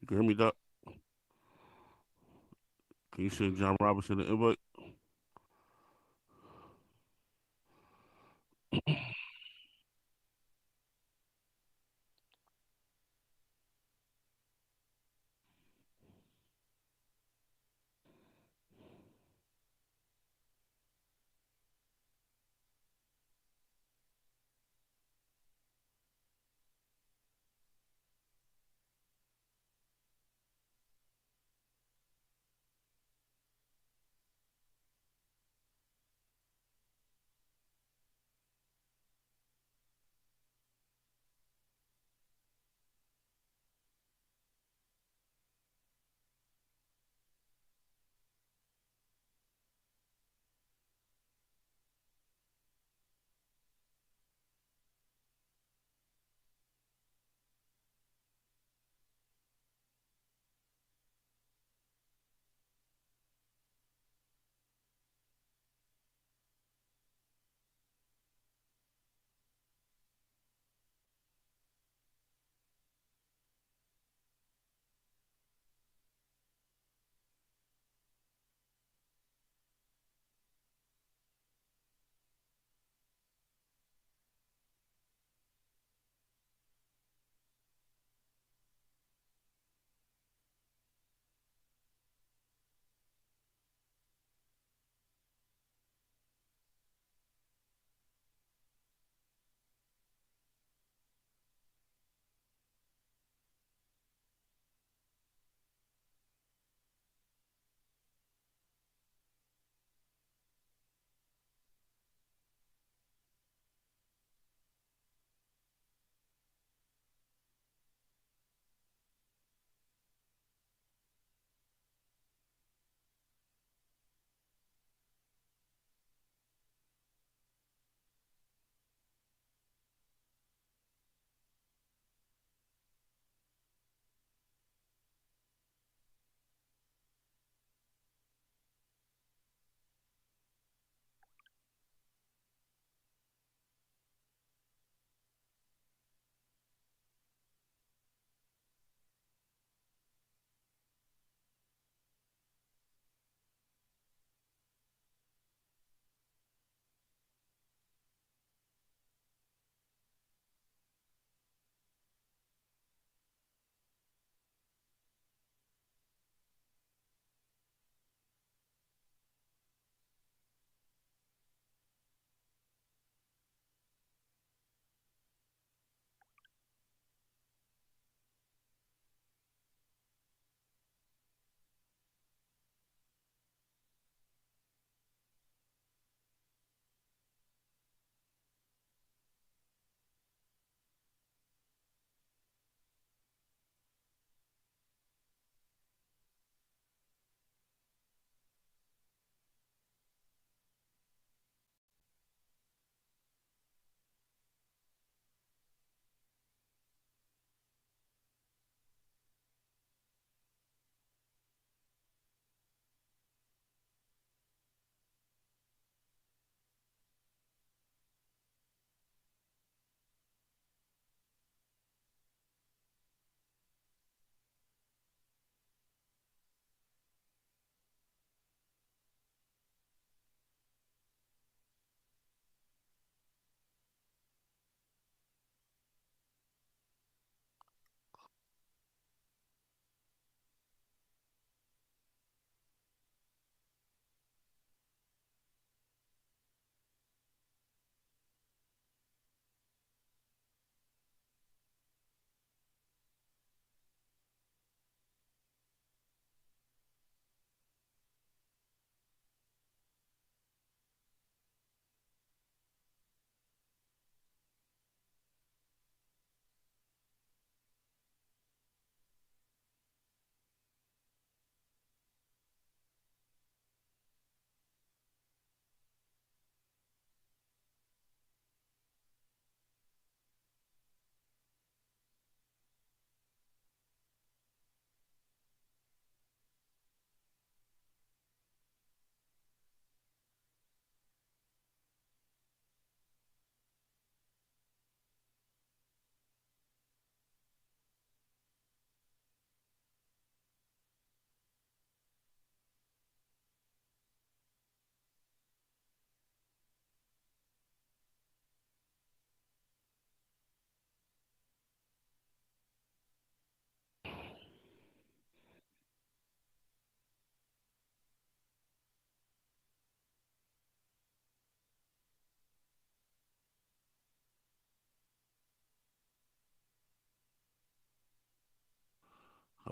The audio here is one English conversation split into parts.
You can hear me, Doc? Can you send John Robinson an invite?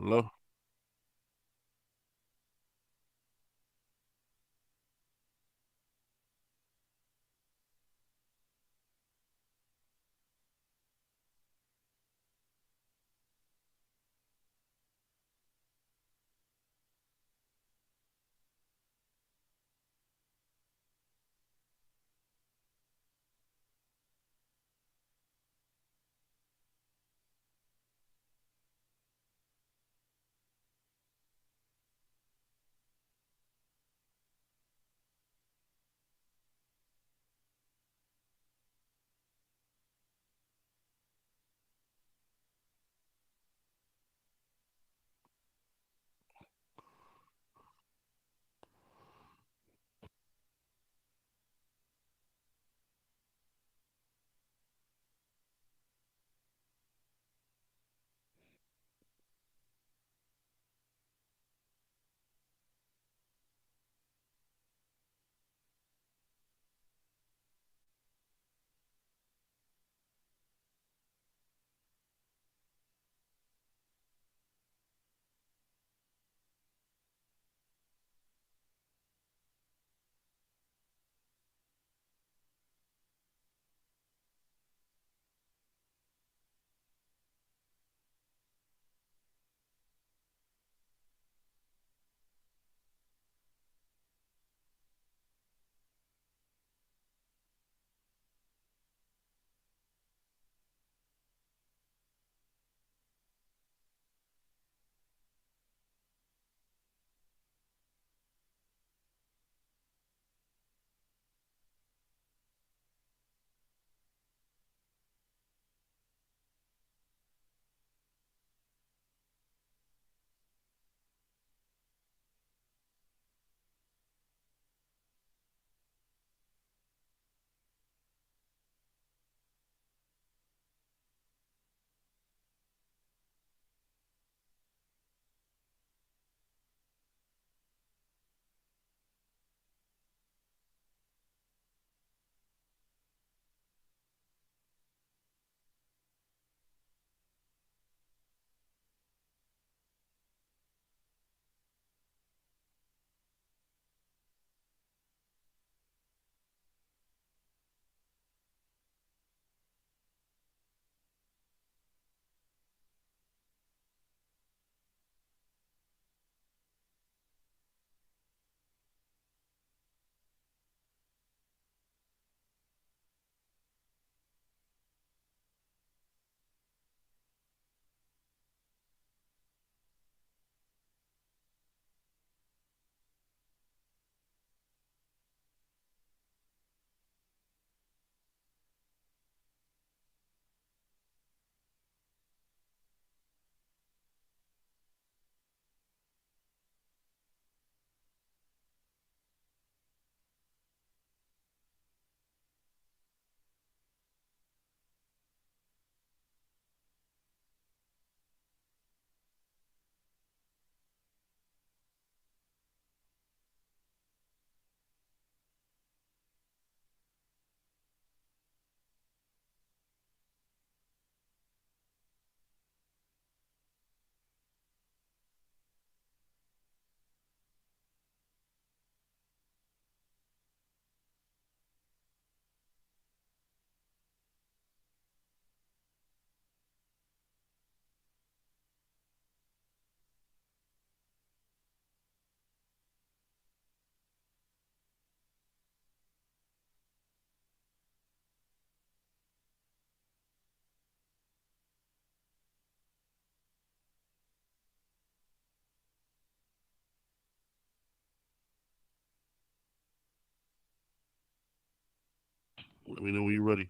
Hello? Let me know when you're ready.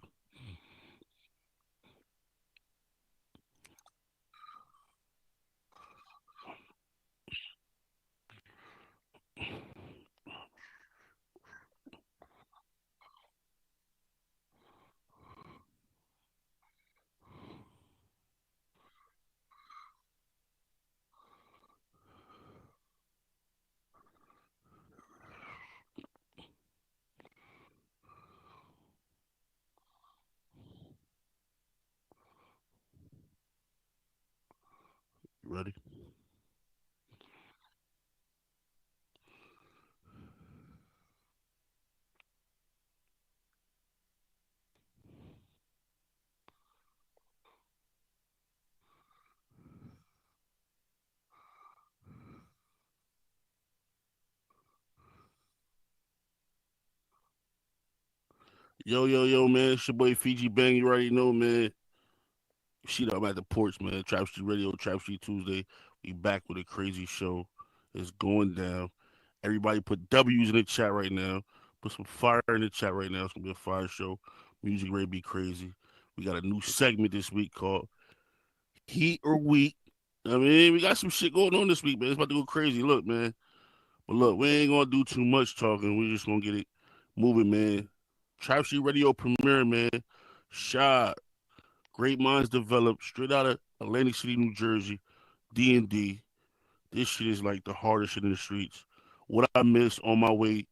Yo, man. It's your boy Fiji Bang. You already know, man. Shit, I'm at the porch, man. Trap Street Radio, Trap Street Tuesday. We back with a crazy show. It's going down. Everybody put W's in the chat right now. Put some fire in the chat right now. It's gonna be a fire show. Music ready to be crazy. We got a new segment this week called Heat or Week. I mean, we got some shit going on this week, man. It's about to go crazy. Look, man. But look, we ain't gonna do too much talking. We're just gonna get it moving, man. Trap Street Radio premiere, man. Shot. Great minds developed straight out of Atlantic City, New Jersey. D&D. This shit is like the hardest shit in the streets. What I missed on my way,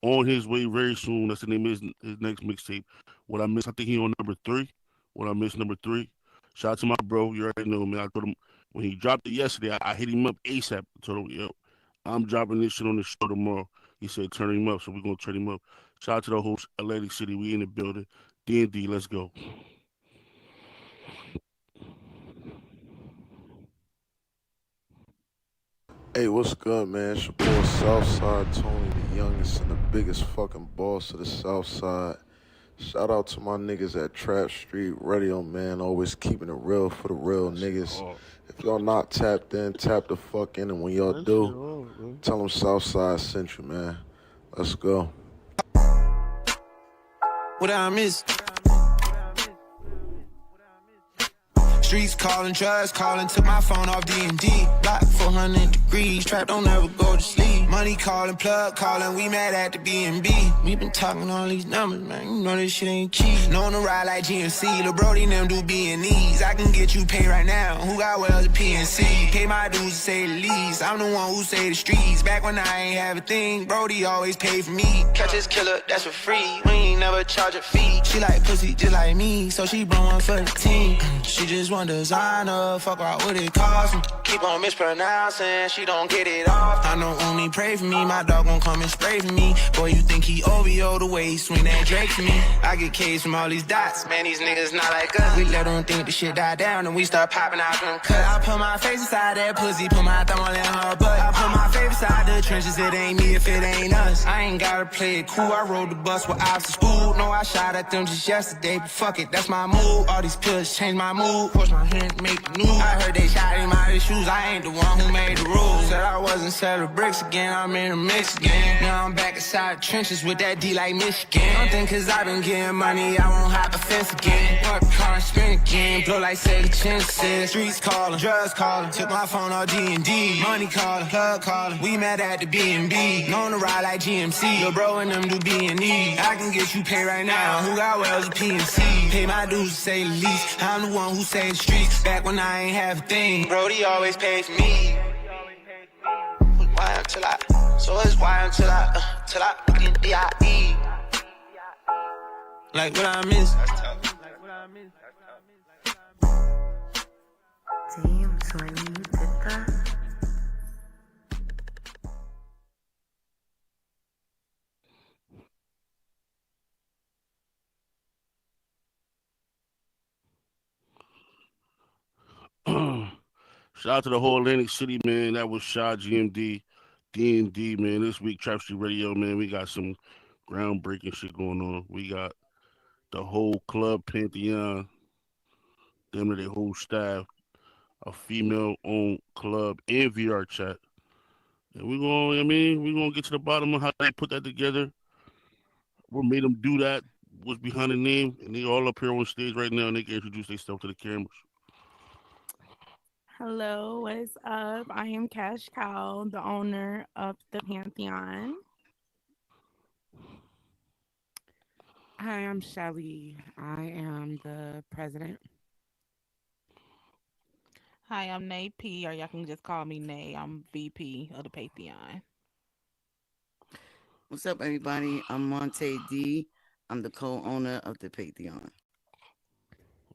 on his way very soon. That's the name of his next mixtape. What I missed, I think he on number 3. What I missed, number 3. Shout out to my bro. You already know, man. I told him when he dropped it yesterday, I hit him up ASAP. I told him, yo, I'm dropping this shit on the show tomorrow. He said, turn him up, so we're going to turn him up. Shout out to the host, Atlantic City. We in the building. D&D, let's go. Hey, what's good, man? It's your boy Southside Tony, the youngest and the biggest fucking boss of the Southside. Shout out to my niggas at Trap Street Radio, man. Always keeping it real for the real niggas. If y'all not tapped in, tap the fuck in. And when y'all do, tell them Southside sent you, man. Let's go. What I miss? Streets calling, drugs calling, took my phone off D&D. Block 400 degrees, trap don't ever go to sleep. Money calling, plug calling, we mad at the B&B. We been talking all these numbers, man, you know this shit ain't cheap. Known to ride like GMC, Lil Brody and them do B&Es. I can get you paid right now, who got wells at PNC? Pay my dues to say the least, I'm the one who say the streets. Back when I ain't have a thing, Brody always paid for me. Catch this killer, that's for free, we ain't never charge a fee. She like pussy just like me, so she brought one for the team. She just want designer, fuck out what it cost me. Keep on mispronouncing, she don't get it off. I know only pray for me, my dog gon' come and spray for me. Boy, you think he OVO the way he swing that Drake for me. I get K's from all these dots, man, these niggas not like us. We let them think the shit die down and we start popping out them cuts. I put my face inside that pussy, put my thumb all in her butt. I put my face inside the trenches, it ain't me if it ain't us. I ain't gotta play it cool, I rode the bus with ops to school. No, I shot at them just yesterday, but fuck it, that's my move. All these pills change my mood, push my hand to make the news. I heard they shot him out his shoes, I ain't the one who made the rules. Said I wasn't selling bricks again, I'm in the mix again. Now I'm back inside the trenches with that D like Michigan. Don't think cause I been getting money, I won't hop the fence again. Park the car and spin again, blow like Sega Chin. Streets calling, drugs calling, took my phone off D&D. Money calling, plug calling, we met at the B&B. Known to ride like GMC, Lil Bro and them do B&E. I can get you paid right now, who got wells at PNC? Pay my dues to say the least, I'm the one who say the streets. Back when I ain't have a thing, Brody always paid for me. Why until I, so it's why until I get D.I.E. Like what I miss. Damn, Tony, you did that? Shout out to the whole Atlantic City, man. That was Shaw GMD, D&D, man. This week, Trap Street Radio, man. We got some groundbreaking shit going on. We got the whole club Pantheon, them and their whole staff, a female-owned club, and VRChat. And we're gonna get to the bottom of how they put that together. What made them do that? What's behind the name? And they all up here on stage right now, and they can introduce themselves to the cameras. Hello, what's up? I am KashyCow, the owner of the Pantheon. Hi, I'm Shelly. I am the president. Hi, I'm Nay P, or y'all can just call me Nay. I'm VP of the Pantheon. What's up, everybody? I'm Monte D. I'm the co-owner of the Pantheon.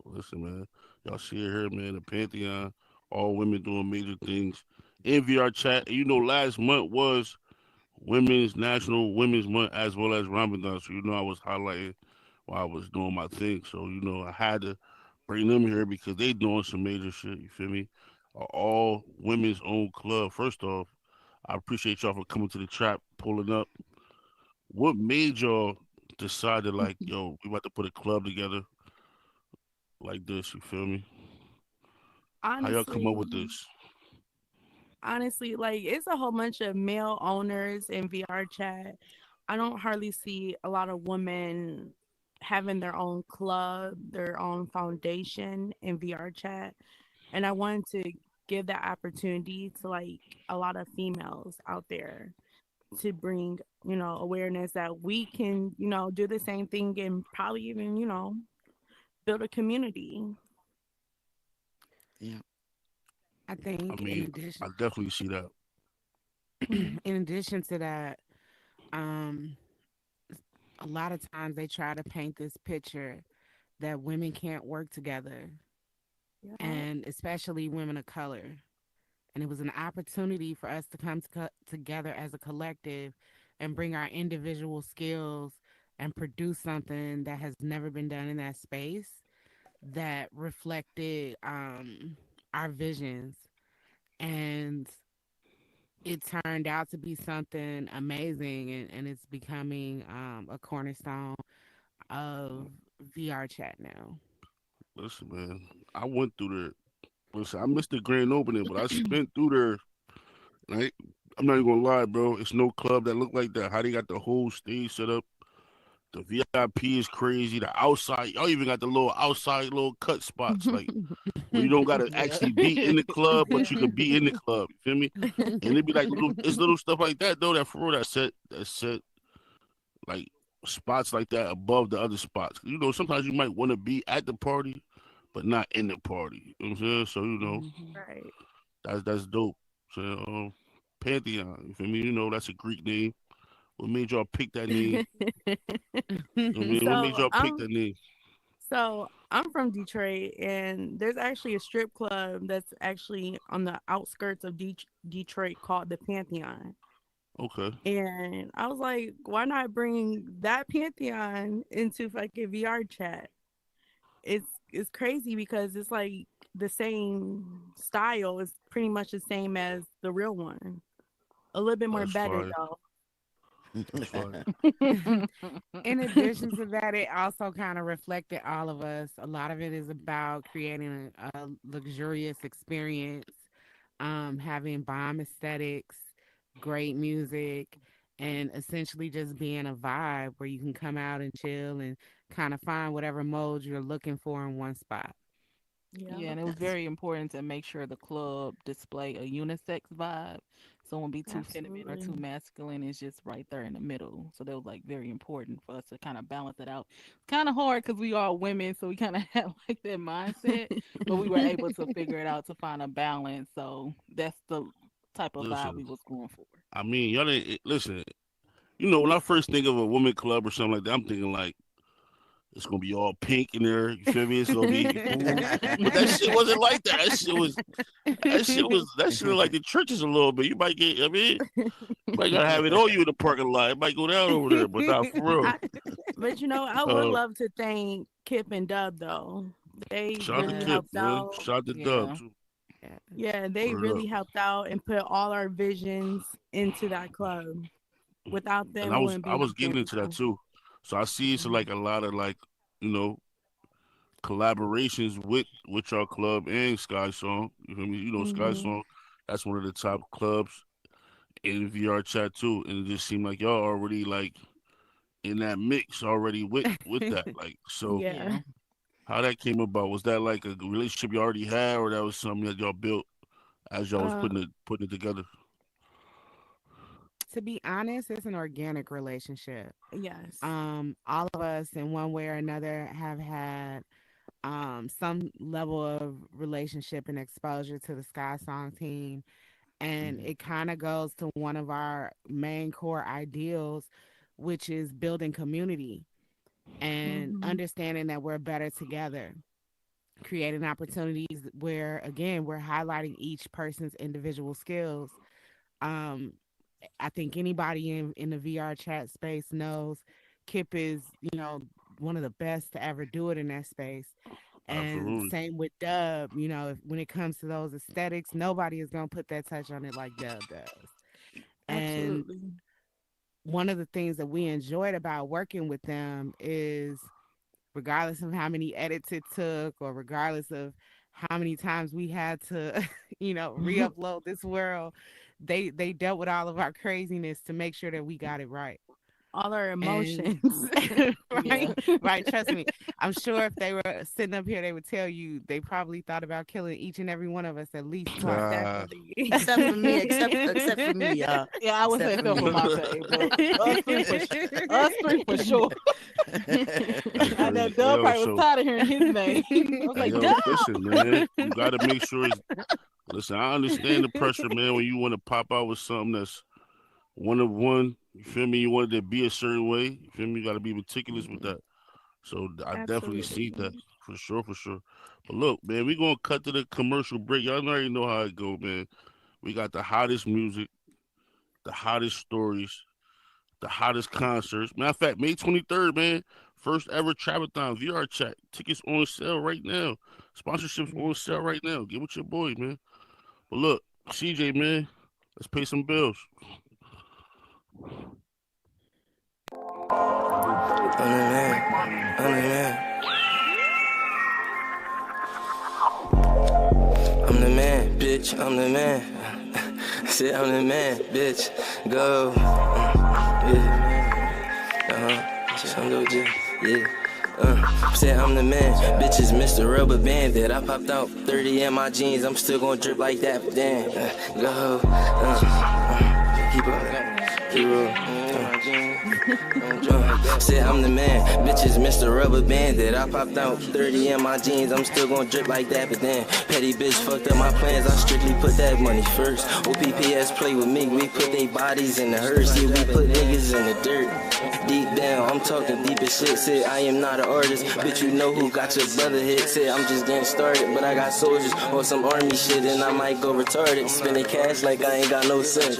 Listen, man. Y'all see it here, man. The Pantheon, all women doing major things. In VRChat, you know, last month was Women's National Women's Month as well as Ramadan. So, I was highlighting while I was doing my thing. So, I had to bring them here because they doing some major shit. You feel me? All women's own club. First off, I appreciate y'all for coming to the trap, pulling up. What made y'all decided like, yo, we about to put a club together like this. You feel me? How y'all come up Honestly, with this? like it's a whole bunch of male owners in VR chat. I don't hardly see a lot of women having their own club, their own foundation in VR chat. And I wanted to give that opportunity to like a lot of females out there to bring, awareness that we can, do the same thing and probably even, build a community. Yeah. I I think mean, I definitely see that. in addition to that, um, a lot of times they try to paint this picture that women can't work together, Yeah, and especially women of color. And it was an opportunity for us to come together as a collective and bring our individual skills and produce something that has never been done in that space that reflected our visions. And it turned out to be something amazing, and it's becoming a cornerstone of VR chat now. Listen, man, I went through there. Listen, I missed the grand opening, but I spent through there. Right? I'm not even gonna lie, bro. It's no club that look like that. How they got the whole stage set up. The VIP is crazy. The outside, y'all even got the little outside little cut spots, like where you don't gotta Yeah. actually be in the club, but you could be in the club. You feel me? And it be like it's little stuff like that though. That for real, that set like spots like that above the other spots. You know, sometimes you might want to be at the party, but not in the party. You know what I'm saying? So Mhm. right. that's dope. So Pantheon, you feel me? You know, that's a Greek name. What made y'all pick that name? You know what I mean? What made so y'all pick I'm that name? I'm from Detroit, and there's actually a strip club that's actually on the outskirts of Detroit called the Pantheon. Okay, And I was like, why not bring that Pantheon into fucking VR chat? It's crazy because it's like the same style is pretty much the same as the real one. A little bit more that's better fire. though. That's fire. In addition to that, it also kind of reflected all of us. A lot of it is about creating a luxurious experience, having bomb aesthetics, great music, and essentially just being a vibe where you can come out and chill and kind of find whatever mode you're looking for in one spot. Yeah, Yeah, and it was That's very important to make sure the club display a unisex vibe. So it won't be too feminine or absolutely. too masculine. It's just right there in the middle. So that was like very important for us to kind of balance it out. It's kind of hard because we are women, so we kind of have like that mindset, but we were able to figure it out to find a balance. So that's the type of vibe Listen, we was going for. I mean, y'all didn't listen. You know, when I first think of a woman club or something like that, I'm thinking like it's gonna be all pink in there. You feel me? It's gonna be cool. But that shit wasn't like that. That shit was like the churches a little bit. You might get, I mean, you might gotta have it on you in the parking lot. It might go down over there, but not for real. I, but I would Uh, love to thank Kip and Dub though. They shout out to really Yeah, Kip, helped man. out. Shout out to Dub yeah. too. Yes. Yeah, they Word up. really helped out and put all our visions into that club. Without And them, I it was wouldn't I be was getting nothing. into that too. So I see it's like a lot of like, you know, collaborations with your club and Sky Song. You feel me? You know, Sky Hmm. Song, that's one of the top clubs in VR chat too. And it just seemed like y'all already like in that mix already with that. Like, so Yeah. Yeah. how that came about? Was that like a relationship you already had, or that was something that y'all built as y'all was Uh, putting it together? To be honest, it's an organic relationship. yes. All of us in one way or another have had some level of relationship and exposure to the Sky Song team. And Mhm. it kind of goes to one of our main core ideals, which is building community and Hmm. understanding that we're better together, creating opportunities where, again, we're highlighting each person's individual skills. Um, I think anybody in the VR chat space knows Kip is, one of the best to ever do it in that space. And Absolutely. same with Dub, when it comes to those aesthetics, nobody is gonna put that touch on it like Dub does. And Absolutely. one of the things that we enjoyed about working with them is regardless of how many edits it took or regardless of how many times we had to, re-upload this world, they dealt with all of our craziness to make sure that we got it right. All our And emotions. right, Yeah. right. Trust me. I'm sure if they were sitting up here, they would tell you they probably thought about killing each and every one of us at least twice. Ah, Definitely. Except for me, except for me, y'all. Yeah, I would say Except for except for me. Monte, but us three for sure. that's I know crazy. Hey, Doug yo, probably was so tired of hearing his name. I was hey, like, yo, Doug. listen, man, you got to make sure it's. Listen, I understand the pressure, man. When you want to pop out with something that's one of one, you feel me? You want it to be a certain way. You feel me? You got to be meticulous with Mhm. that. So I definitely see Absolutely. that for sure, for sure. But look, man, we gonna cut to the commercial break. Y'all already know how it go, man. We got the hottest music, the hottest stories, the hottest concerts. Matter of fact, May 23rd, man, first ever Travelthon VRChat. Tickets on sale right now. Sponsorships on sale right now. Get with your boy, man. But look, CJ, man, let's pay some bills. I'm the man. I'm the man. I'm the man, bitch. I'm the man. Say I'm the man, bitch. Go. Yeah. Some little J. Yeah. Say I'm the man, bitches Mr. Rubber Bandit. I popped out 30 in my jeans, I'm still gonna drip like that, but damn, go, keep up, keep say I'm the man, bitches Mr. Rubber Bandit. I popped out 30 in my jeans, I'm still gonna drip like that, but damn, petty bitch fucked up my plans, I strictly put that money first. OPPS play with me, we put they bodies in the hearse, yeah, we put niggas in the dirt. Deep down, I'm talking deep as shit. Said I am not an artist, bitch. You know who got your brother hit. Said I'm just getting started, but I got soldiers on some army shit, and I might go retarded. Spending cash like I ain't got no sense.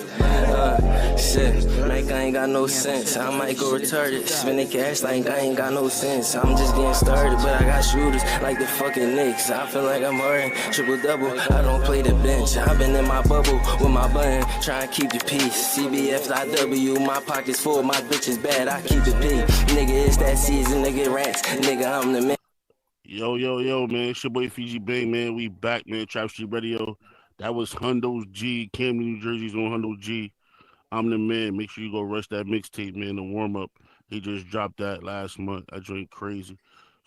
Shit, like I ain't got no sense. I might go retarded. Spending cash like I ain't got no sense. I'm just getting started, but I got shooters like the fucking Knicks. I feel like I'm hard, triple double. I don't play the bench. I've been in my bubble with my button, trying to keep the peace. CBFIW, my pockets full, my bitch is bad. I keep it big. Nigga, it's that season, nigga, rats. Nigga, I'm the man. Yo, yo, yo, man. It's your boy Fiji Bang, man. We back, man. Trap Street Radio. That was Hundo's G. Camden, New Jersey's on Hundo G. I'm the man. Make sure you go rush that mixtape, man. The warm up. He just dropped that last month. I joined crazy.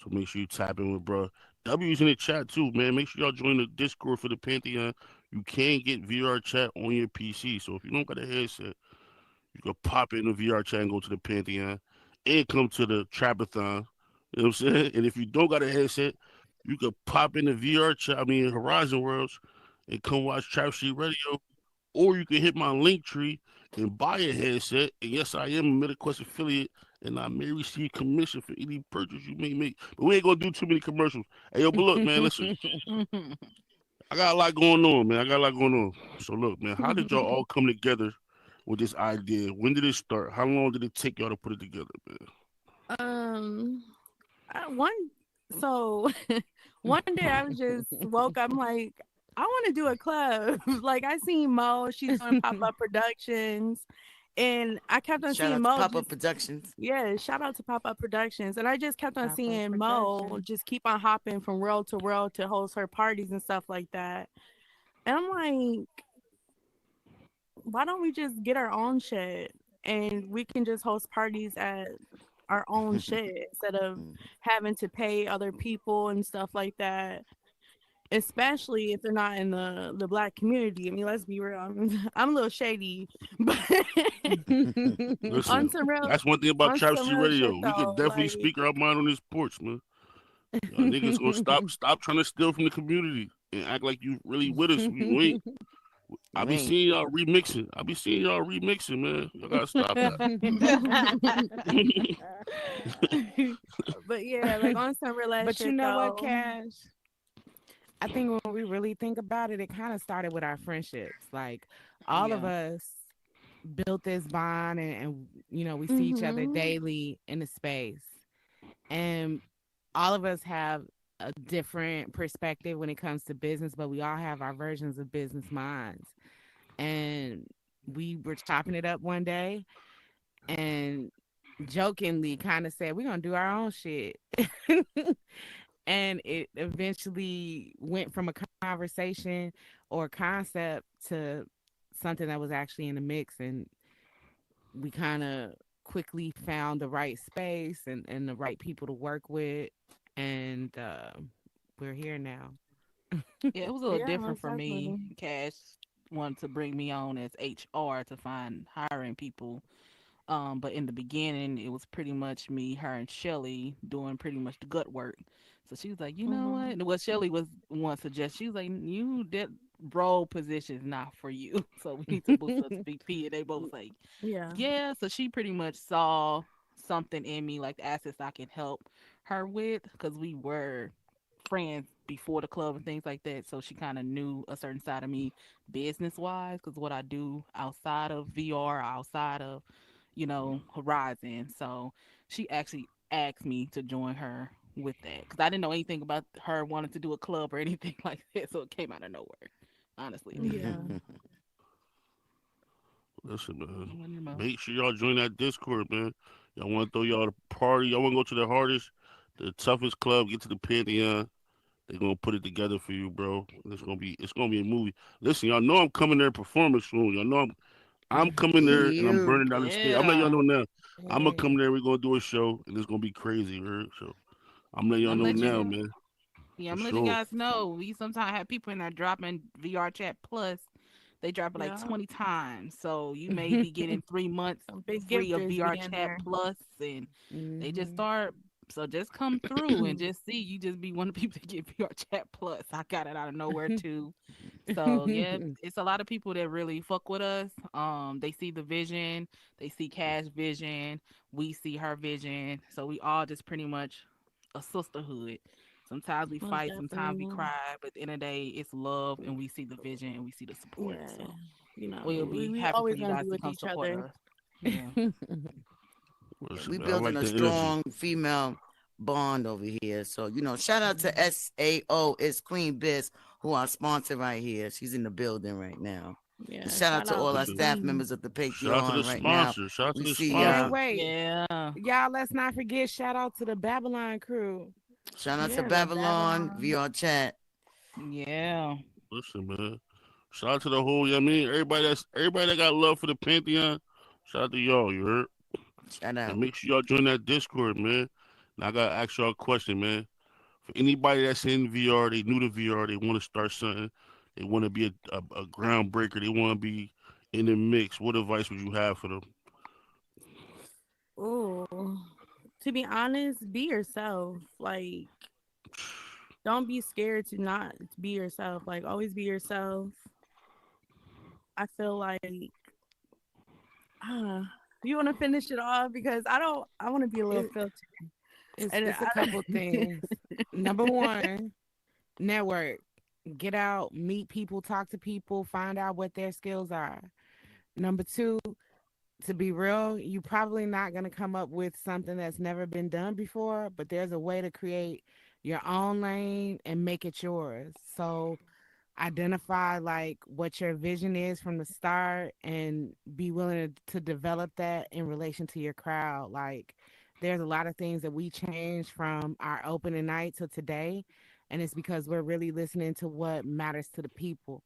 So make sure you tap in with bro. W's in the chat too, man. Make sure y'all join the Discord for the Pantheon. You can get VRChat on your PC. So if you don't got a headset, you can pop in the VRChat and go to the Pantheon and come to the Trapathon. You know what I'm saying? And if you don't got a headset, you can pop in the VRChat, Horizon Worlds, and come watch Trap Street Radio. Or you can hit my link tree and buy a headset. And yes, I am a MetaQuest affiliate, and I may receive commission for any purchase you may make. But we ain't gonna do too many commercials. Hey yo, but look, man, listen. I got a lot going on, man. I got a lot going on. So look, man, how did y'all all come together with this idea? When did it start? How long did it take y'all to put it together, man? um, one so one day I was just woke up. I'm like, I want to do a club. Like I seen Mo, she's doing pop up productions, and I kept on Shout seeing out to Mo. Pop Up Just Productions. yeah, shout out to Pop Up Productions, and I just kept on Pop up seeing Mo production. just keep on hopping from world to world to host her parties and stuff like that. And I'm like, why don't we just get our own shit and we can just host parties at our own shit instead of having to pay other people and stuff like that, especially if they're not in the black community. I mean, let's be real. I'm a little shady, but on Listen, some real that's one thing about on Trap some Street real shit Radio. We could though, definitely like speak our mind on this porch, man. Y'all niggas gonna stop trying to steal from the community and act like you really with us. You ain't. I You be ain't. seeing y'all remixing. I be seeing y'all remixing, man. Y'all gotta stop that. but yeah, like on some real ass But you shit know what, though. Cash? I think when we really think about it, it kind of started with our friendships. Like all of Yeah. us built this bond and we see each other Mhm. daily in the space. And all of us have a different perspective when it comes to business, but we all have our versions of business minds. And we were chopping it up one day and jokingly kind of said, we're going to do our own shit. And it eventually went from a conversation or concept to something that was actually in the mix. And we kind of quickly found the right space and the right people to work with. And we're here now. Yeah, it was a little Yeah, different most for me. definitely. Cash wanted to bring me on as HR to find hiring people. But in the beginning, it was pretty much me, her, and Shelly doing pretty much the gut work. So she was like, you know what? Mhm. And what Shelly was one suggest, she was like, you that role position is not for you. So we need to boost up to VP. And they both was like, Yeah. yeah. So she pretty much saw something in me, like the assets I can help her with, because we were friends before the club and things like that. So she kind of knew a certain side of me business wise, because what I do outside of VR, outside of Horizon. So she actually asked me to join her with that because I didn't know anything about her wanting to do a club or anything like that. So it came out of nowhere. Honestly, it did. Yeah. Listen, man. One your mouth. Make sure y'all join that Discord, man. Y'all want to throw y'all the party. Y'all want to go to the hardest, the toughest club. Get to the Pantheon. They're gonna put it together for you, bro. It's gonna be a movie. Listen, y'all know I'm coming there performing soon. Y'all know I'm coming there and I'm You. burning down the stage. I'm letting y'all Yeah. know now. I'm gonna Hey. come there. We're gonna do a show and it's gonna be crazy, right? So I'm letting y'all I'm know let now, you. man, Yeah, for I'm gonna let you sure. guys know. We sometimes have people in there dropping VR Chat Plus. They drop it like Yeah. 20 times. So you may be getting 3 months Some big free of gifters VR be in Chat there. Plus, and they just Hmm. start. So just come through and just see. You just be one of the people that get VR Chat Plus. I got it out of nowhere too. So yeah, it's a lot of people that really fuck with us. They see the vision, they see Cash vision, we see her vision. So we all just pretty much a sisterhood. Sometimes we Most fight, sometimes we definitely. cry, but at the end of the day, it's love and we see the vision and we see the support. Yeah. So You know, we'll we, be we happy for always you gonna be guys to with come each support other. us. Yeah. Yeah, Listen, we man, I building like a the energy. strong female bond over here. So, shout out to SAO, it's Queen Biz, who our sponsor right here. She's in the building right now. And Yeah. shout out Shout to out all to our Listen, staff Queen. members of the shout out to the Pantheon right now. sponsor. Shout out to We the see Wait, sponsor. wait. Yeah. Y'all, let's not forget shout out to the Babylon crew. shout out to Yeah, the Babylon, Babylon. VR Chat. Yeah. Listen, man. Shout out to the whole. I mean, everybody that got love for the Pantheon. Shout out to y'all. You heard? Shout And out. make sure y'all join that Discord, man. Now I gotta ask y'all a question, man. For anybody that's in VR, they new to VR, they want to start something, they want to be a groundbreaker, they want to be in the mix. What advice would you have for them? Oh, to be honest, be yourself. Like, don't be scared to not be yourself. Like, always be yourself. I feel like, uh, you want to finish it off because I don't. I want to be a little It, filtered, it's and it's a couple things. Number one, network. Get out, meet people, talk to people, find out what their skills are. Number two, to be real, you probably not going to come up with something that's never been done before, but there's a way to create your own lane and make it yours. So identify like what your vision is from the start and be willing to develop that in relation to your crowd. Like there's a lot of things that we changed from our opening night to today, and it's because we're really listening to what matters to the people.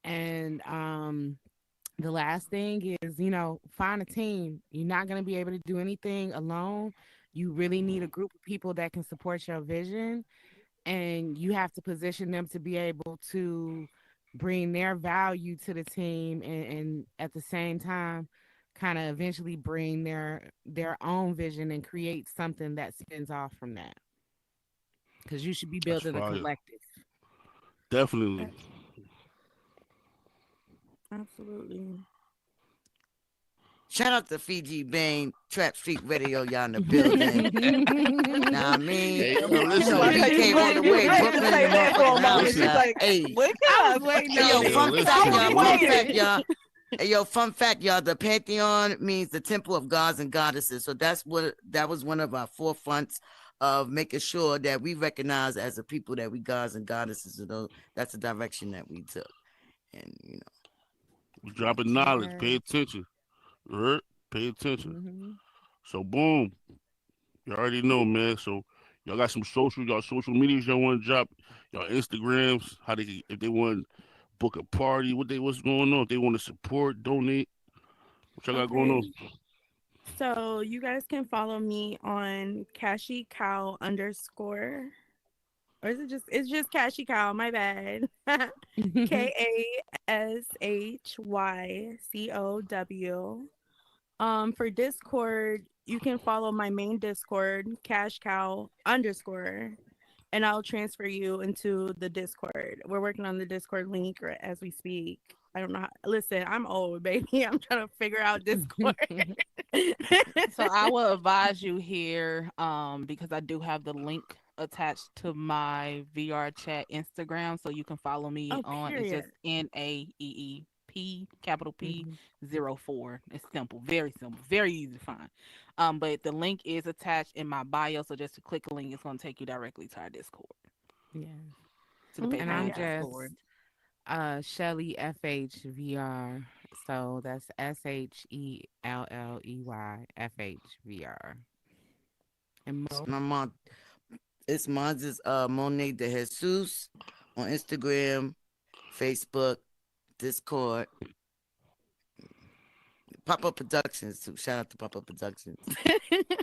And the last thing is, find a team. You're not going to be able to do anything alone. You really need a group of people that can support your vision, and you have to position them to be able to bring their value to the team, and at the same time kind of eventually bring their own vision and create something that spins off from that, because you should be That's building a fire. collective. Definitely. absolutely. Shout out to Fiji Bane, Trap Street Radio, y'all in the building. Now I mean, Hey, yo, I listen. know you BK all wait. the You way, ready to Brooklyn in say the that for a motherfucking moment? house. She's Listen. like, Hey, what I can was I waiting hey, on yo, Hey, it. yo, fun I fact, listen. was y'all. Fun fact, waiting. y'all. Hey, yo, fun fact, y'all. The Pantheon means the temple of gods and goddesses. So that was one of our forefronts of making sure that we recognize as a people that we gods and goddesses. So that's the direction that we took. And We dropping knowledge. Yeah. Pay attention. You heard? Pay attention. Mm-hmm. So boom, you already know, man. So y'all got some y'all social medias y'all want to drop, y'all Instagrams, how they if they want to book a party, what's going on, if they want to support, donate, what y'all got going Okay. on. So you guys can follow me on KashyCow underscore. Or is it just it's just KashyCow, my bad. KashyCow. For Discord, you can follow my main Discord, Cash Cow underscore, and I'll transfer you into the Discord. We're working on the Discord link as we speak. I don't know. Listen, I'm old, baby. I'm trying to figure out Discord. So I will advise you here, because I do have the link attached to my VRChat Instagram, so you can follow me Oh, on. It's period. just NAEEP capital P Mhm. 04. It's simple, very easy to find. But the link is attached in my bio, so just to click a link, it's gonna take you directly to our Discord, Yes. to the And Pantheon I'm Okay. just Discord. Shelly FHVR. So that's SHELLEYFHVR. And My mom, it's mine's is Monet de Jesus on Instagram, Facebook, Discord. Pop Up Productions too. Shout out to Pop Up Productions.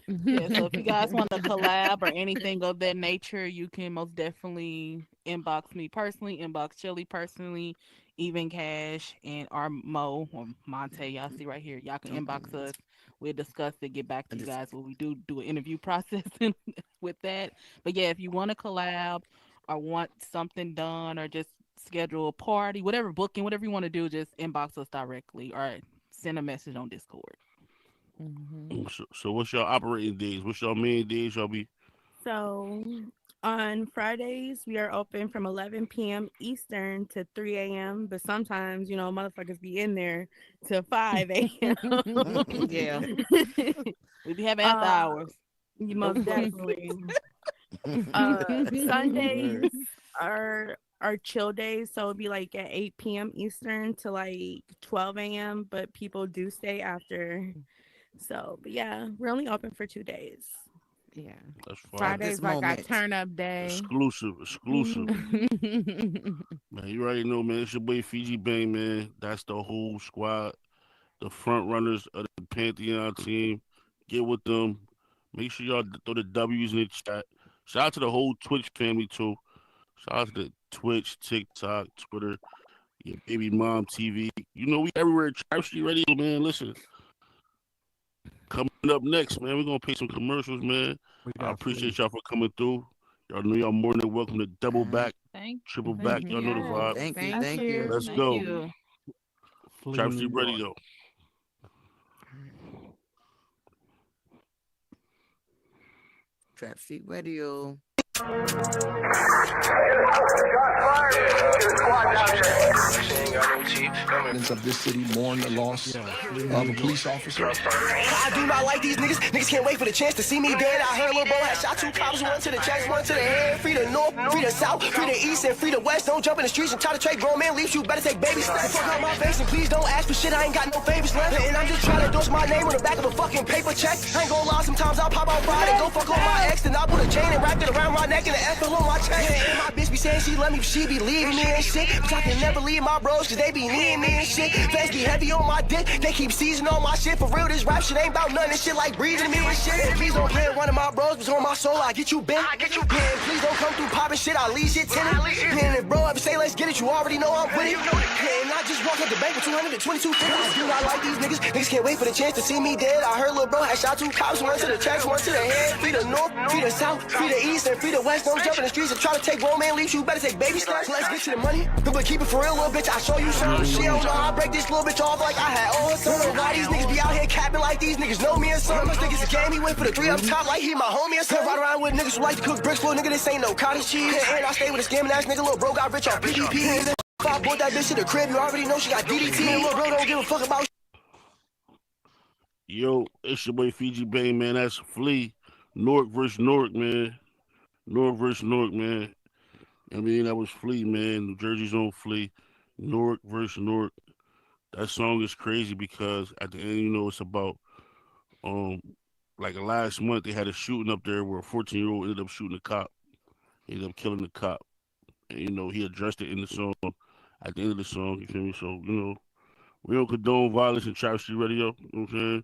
Yeah, so if you guys want to collab or anything of that nature, you can most definitely inbox me personally, inbox Chili personally, even Cash and our Mo or Monte. Y'all see right here. Y'all can inbox us. We'll discuss it, get back to you guys when we do an interview process with that. But yeah, if you want to collab or want something done or just schedule a party, whatever booking, whatever you want to do, just inbox us directly or send a message on Discord. Mhm. So what's your operating days? What's your main days? Y'all be So on Fridays, we are open from 11 p.m. Eastern to 3 a.m. But sometimes, motherfuckers be in there till 5 a.m. Yeah. We be having after uh, hours. you Of most course. definitely. word. Sundays are chill days, so it'll be like at 8 p.m. Eastern to like 12 a.m. But people do stay after. So, but yeah, we're only open for 2 days. Yeah. That's fire. At this Friday's like our moment. turn up day. Exclusive. Mhm. Man, you already know, man. It's your boy Fiji Bang, man. That's the whole squad, the front runners of the Pantheon team. Get with them. Make sure y'all throw the W's in the chat. Shout out to the whole Twitch family too. Shout out to the Twitch, TikTok, Twitter, your baby mom TV. You know we everywhere. Trap Street Radio, man. Listen, coming up next, man. We're gonna pay some commercials, man. We I got appreciate Flea. y'all for coming through. Y'all know y'all more than welcome to double back, Thank, triple back. thank Y'all know the Mhm. you. vibe. Thank you. Thank Thank Okay. you. Let's you. Thank go. you. Flea, Trap New Street York. Radio. Trap Street Radio. Of this city mourn the loss Yeah, Flea, of New a York. police officer. I do not like these niggas. Niggas can't wait for the chance to see me dead. I heard Lil Bro had shot 2 cops, one to the chest, one to the head. Free the north, free the south, free the east, and free the west. Don't jump in the streets and try to trade grown man leaves. You better take baby steps. Fuck out my face and please don't ask for shit. I ain't got no favors left. And I'm just trying to endorse my name on the back of a fucking paper check. I ain't gonna lie, sometimes I'll pop out Friday, go fuck on my ex, then I'll put a chain and wrap it around my neck and the F on my chest. And my bitch be saying she love me, but she be leaving me and shit. But I can never leave my bros, cause they be needing me and shit. Fans be heavy on my dick, they keep seizing on my shit. For real, this rap shit ain't about nothing. This shit like breathing me and shit. And please don't play with one of my bros, but on my soul, I get you bent. Man, please don't come through popping shit, I leave shit tinted. Man, if bro ever say let's get it, you already know I'm with it. Man, I just walk up the bank with 222 figures. I do not like these niggas. Niggas can't wait for the chance to see me dead. I heard Lil Bro had shot 2 cops, one to the chest, one to the head. Free the north, free the south, free the east, and free the west. Don't jump in the streets and try to take grown man leaves. You better take baby steps. Let's get to the money. But keep it for real, little bitch. I show you some shit. Don't know how I break this little bitch off like I had all her son. Why these niggas be out here capping like these niggas know me or something? Those niggas a game, he went for the 3 up top like he my homie or something. Ride around with niggas who like to cook bricks for a nigga, this ain't no cottage cheese. And I stay with a scamming ass nigga, Lil Bro got rich off PPP. If I bought that bitch to the crib, you already know she got DDT. And Lil Bro don't give a fuck about Yo, it's your boy Fiji Bang, man. That's Flea. Newark versus Newark, man. Newark versus Newark, man. I mean, that was Flea, man. New Jersey's own Flea. Newark versus Newark. That song is crazy because at the end, it's about Um, like last month they had a shooting up there where a 14-year-old ended up shooting a cop. He ended up killing the cop. And, he addressed it in the song. At the end of the song, you feel me? So, we don't condone violence in Trap Street Radio. You know what I'm saying?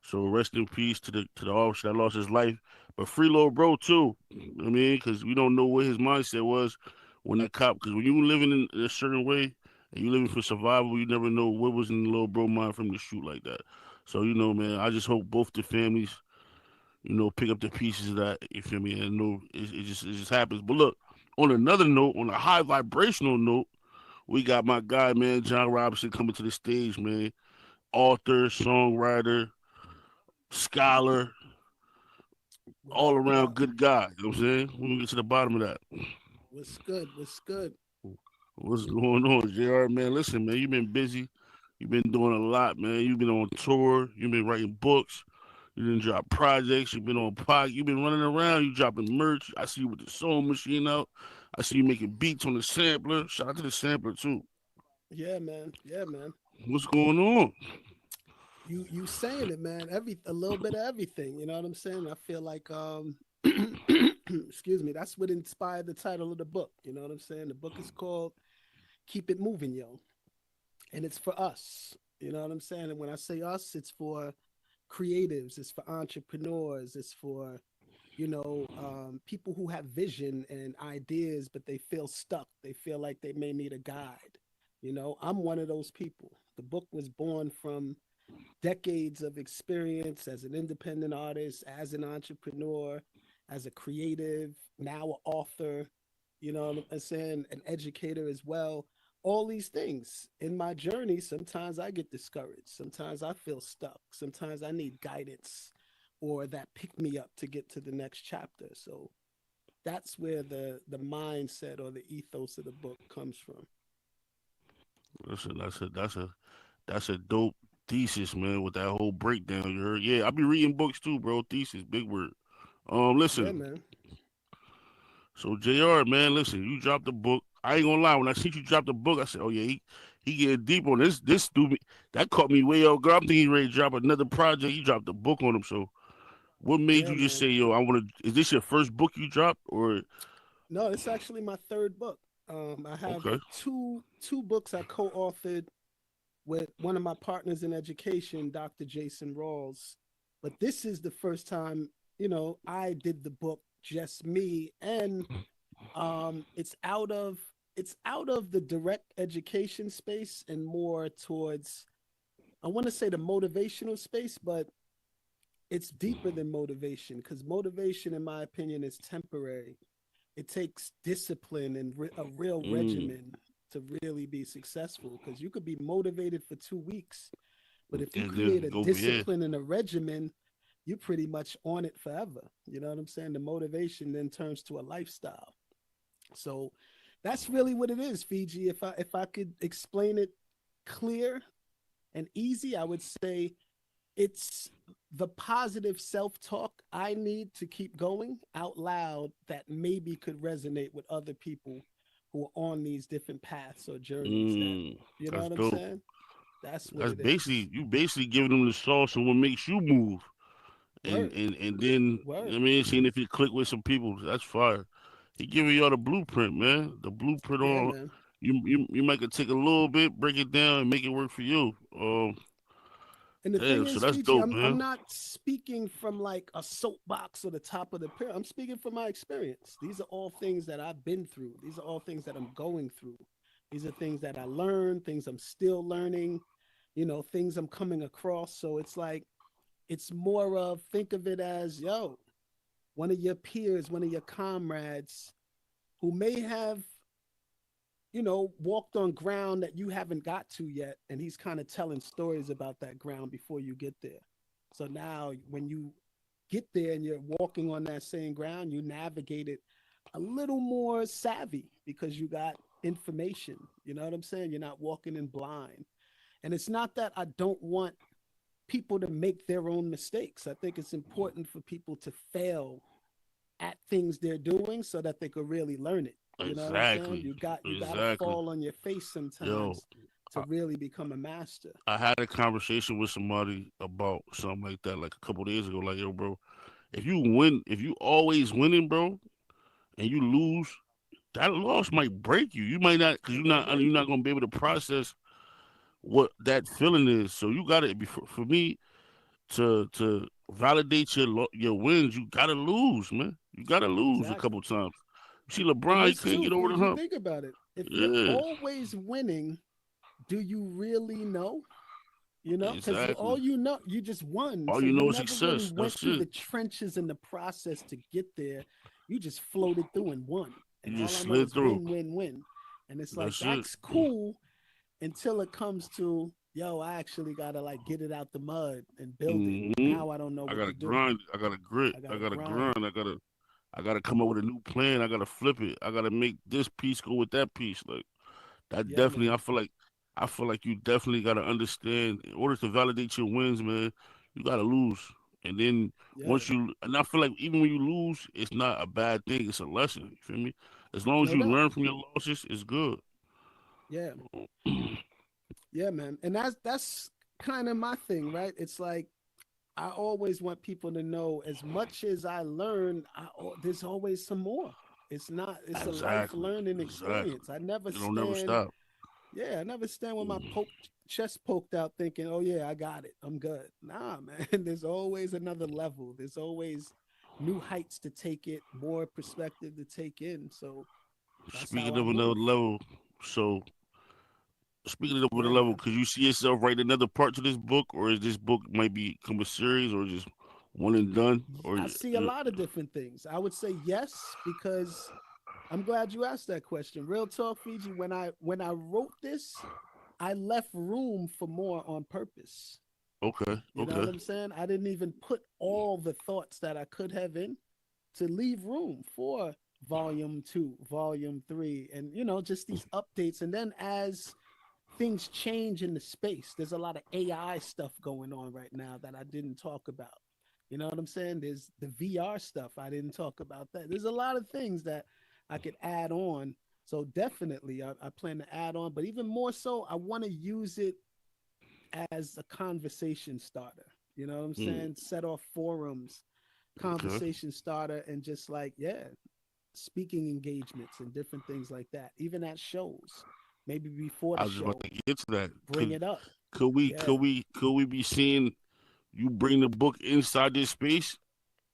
So rest in peace to the officer that lost his life, but free little bro too. You know what I mean, because we don't know what his mindset was when that cop. Because when you living in a certain way and you living for survival, you never know what was in the little bro mind from the shoot like that. So man, I just hope both the families, pick up the pieces of that. You feel me? And know it just happens. But look, on another note, on a high vibrational note, we got my guy, man, John Robinson coming to the stage, man. Author, songwriter, scholar, What all up? What around up? good guy. You know what I'm saying? We're gonna get to the bottom of that. What's good? What's good? What's going on, JR, man? Listen, man, you've been busy. You've been doing a lot, man. You've been on tour. You've been writing books. You didn't drop projects. You've been on pod. You've been running around. You dropping merch. I see you with the sewing machine out. I see you making beats on the sampler. Shout out to the sampler too. Yeah, man. Yeah, man. What's going on? You saying it, man. A little bit of everything. You know what I'm saying? I feel like excuse me, that's what inspired the title of the book. You know what I'm saying? The book is called Keep It Moving, Yo. And it's for us. You know what I'm saying? And when I say us, it's for creatives, it's for entrepreneurs, it's for people who have vision and ideas, but they feel stuck. They feel like they may need a guide. I'm one of those people. The book was born from decades of experience as an independent artist, as an entrepreneur, as a creative, now an author, you know what I'm saying, an educator as well. All these things in my journey, sometimes I get discouraged. Sometimes I feel stuck. Sometimes I need guidance or that pick me up to get to the next chapter. So that's where the mindset or the ethos of the book comes from. Listen, that's a dope thesis, man. With that whole breakdown, you heard? Yeah, I be reading books too, bro. Thesis, big word. Yeah, Listen. man. So Jr. Man, listen, you dropped the book. I ain't gonna lie. When I see you drop the book, I said, "Oh yeah, he getting deep on this. This stupid that caught me way off guard. I'm thinking he ready to drop another project. You dropped the book on him. So what made Yeah, you just man. say, yo, I want to? Is this your first book you dropped, or No, it's actually my third book. I have okay? two books I co-authored with one of my partners in education, Dr. Jason Rawls. But this is the first time, I did the book just me, and it's out of the direct education space and more towards, I want to say, the motivational space, but it's deeper than motivation, because motivation, in my opinion, is temporary. It takes discipline and a real Mm, regimen to really be successful, because you could be motivated for 2 weeks, but if you and create then a go over here. discipline and a regimen, you're pretty much on it forever. You know what I'm saying? The motivation then turns to a lifestyle. So that's really what it is, Fiji. If I could explain it clear and easy, I would say it's the positive self-talk I need to keep going out loud that maybe could resonate with other people who are on these different paths or journeys, that, you know That's what I'm dope. saying? That's what That's it is. basically giving them the sauce on what makes you move, and Word. and and then Word. I mean, seeing if you click with some people. That's fire. He giving y'all the blueprint, man. The blueprint Yeah, on man. you might could take a little bit, break it down, and make it work for you. And the thing Damn, so is, that's Fiji, dope, I'm man. not speaking from like a soapbox or the top of the pyramid. I'm speaking from my experience. These are all things that I've been through. These are all things that I'm going through. These are things that I learned, things I'm still learning, things I'm coming across. So it's like, it's more of, think of it as, yo, one of your peers, one of your comrades who may have, walked on ground that you haven't got to yet. And he's kind of telling stories about that ground before you get there. So now when you get there and you're walking on that same ground, you navigate it a little more savvy because you got information. You know what I'm saying? You're not walking in blind. And it's not that I don't want people to make their own mistakes. I think it's important for people to fail at things they're doing so that they could really learn it. You know what I'm saying? Exactly, You got to exactly. fall on your face Yo, sometimes to really become a master. I had a conversation with somebody about something like that like a couple days ago. Like, yo, bro, if you always winning, bro, and you lose, that loss might break you. You might not, because They're gonna you're break not you. gonna be able to process what that feeling is. So you got to be for me to validate your wins. You gotta lose, man. You gotta lose a couple Exactly. times. You see And LeBron, he this can't too, get over the Fiji, hump. think about it. If you're Yeah, always winning, do you really know? You know, because all exactly. you know, you just won. All So you you know is never really success. went That's through it. the trenches and the process to get there. You just floated through and won. And You all just I know slid is through. win, win, win. And it's like, That's it. that's cool until it comes to, yo, I actually got to like get it out the mud and build it. Hmm. Now I don't know I what gotta to do. grind. I gotta grit. I got I to gotta grind. grind. I gotta come up with a new plan. I gotta flip it. I gotta make this piece go with that piece. Like that Yeah, definitely. man. I feel like you definitely gotta understand. In order to validate your wins, man, you gotta lose. And then Yeah. and I feel like even when you lose, it's not a bad thing. It's a lesson. You feel me? As long as No you doubt. learn from your losses, it's good. Yeah. Yeah, man. And that's kind of my thing, right? It's like I always want people to know as much as I learn, there's always some more. It's a life Exactly. learning Exactly. experience. I never It'll never stand, stop. yeah, I never stand with my chest poked out thinking, oh, yeah, I got it. I'm good. Nah, man. There's always another level. There's always new heights to take it, more perspective to take in. So that's how Speaking I of another move. level, so speaking of another Yeah, level, man. could you see yourself writing another part to this book, or is this book might become a series, or just one and done, or I see a lot of different things. I would say yes, because I'm glad you asked that question. Real talk, Fiji. When I wrote this, I left room for more on purpose. okay, You know what okay, I'm saying? I didn't even put all the thoughts that I could have in to leave room for volume 2, volume 3, and just these updates. And then as things change in the space, there's a lot of AI stuff going on right now that I didn't talk about. You know what I'm saying? There's the VR stuff. I didn't talk about that. There's a lot of things that I could add on. So definitely, I plan to add on. But even more so, I want to use it as a conversation starter. You know what I'm hmm, saying? Set off forums, okay. conversation starter, and just like, yeah, speaking engagements and different things like that. Even at shows, maybe before I the was just about show, to get to that. bring it up. Yeah, Could we be seeing you bring the book inside this space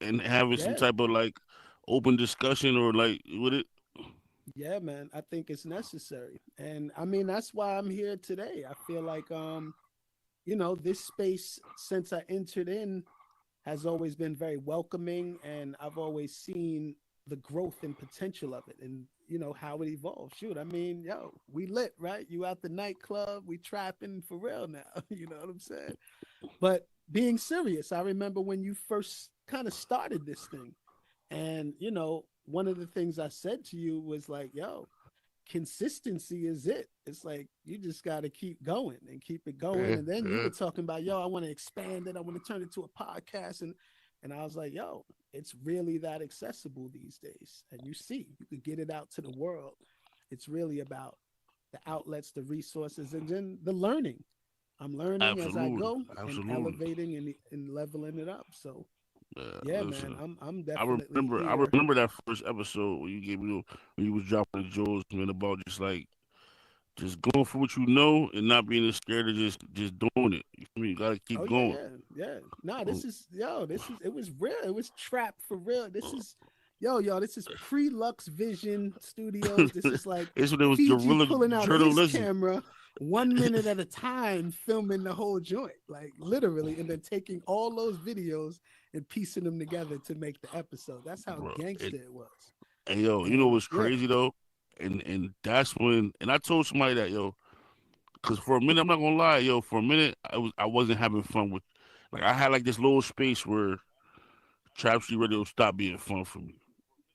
and having some yeah, type of like open discussion or like with it? yeah, man. I think it's necessary. And I mean, that's why I'm here today. I feel like, this space since I entered in has always been very welcoming, and I've always seen the growth and potential of it, and how it evolves. Shoot, I mean, yo, we lit, right? You out the nightclub, we trapping for real now. You know what I'm saying? But being serious, I remember when you first kind of started this thing, and one of the things I said to you was like, yo, consistency is it. It's like you just got to keep going and keep it going. Yeah, And then you yeah, were talking about, yo, I want to expand it. I want to turn it to a podcast. And I was like, yo, it's really that accessible these days. And you see, you could get it out to the world. It's really about the outlets, the resources, and then the learning. I'm learning as I absolutely, go and absolutely. elevating and leveling it up. So yeah, man, Listen, I'm definitely I here. remember that first episode when you gave me when you was dropping the jewels, man, about just going for what you know and not being scared of just doing it. You feel me? You gotta Oh keep yeah, going. yeah, yeah. Nah, Um, this is it was real. It was trap for real. This is yo, this is pre-Lux Vision Studios. This is like it's when it was Fiji guerrilla pulling out his journalism. camera 1 minute at a time, filming the whole joint, like literally, and then taking all those videos and piecing them together to make the episode. That's how Bro. gangster it was. And yo, you know And what's yeah, crazy though? And that's when and I told somebody that, yo, because for a minute, I'm not gonna lie, yo, for a minute I wasn't having fun with like I had like this little space where Trap Street Radio stopped being fun for me.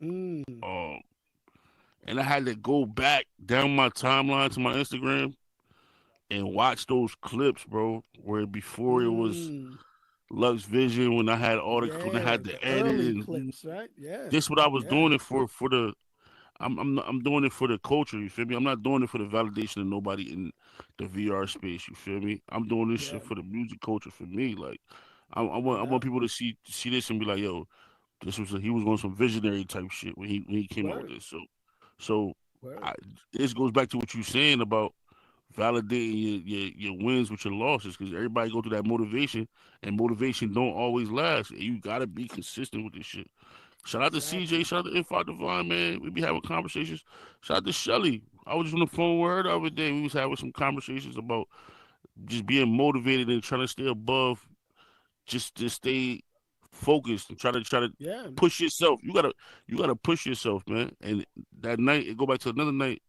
mm, Um and I had to go back down my timeline to my Instagram and watch those clips, bro, where before it was mm, Lux Vision when when I yeah, had the the edit early and clips, right? Yeah, this what I was yeah. doing it for the I'm doing it for the culture. You feel me? I'm not doing it for the validation of nobody in the VR space. You feel me? I'm doing this Yeah. shit for the music culture for me. Like, I Yeah. want people to see this and be like, yo, he was on some visionary type shit when he came out with Word. this. So Word. I, this goes back to what you saying about validating your wins with your losses because everybody go through that motivation and motivation don't always last. And you gotta be consistent with this shit. Shout out to CJ, Exactly. shout out to Info Divine, man. We be having conversations. Shout out to Shelly. I was just on the phone with her the other day. We was having some conversations about just being motivated and trying to stay above, just to stay focused and try to Yeah. push yourself. You gotta push yourself, man. And that night, it go back to another night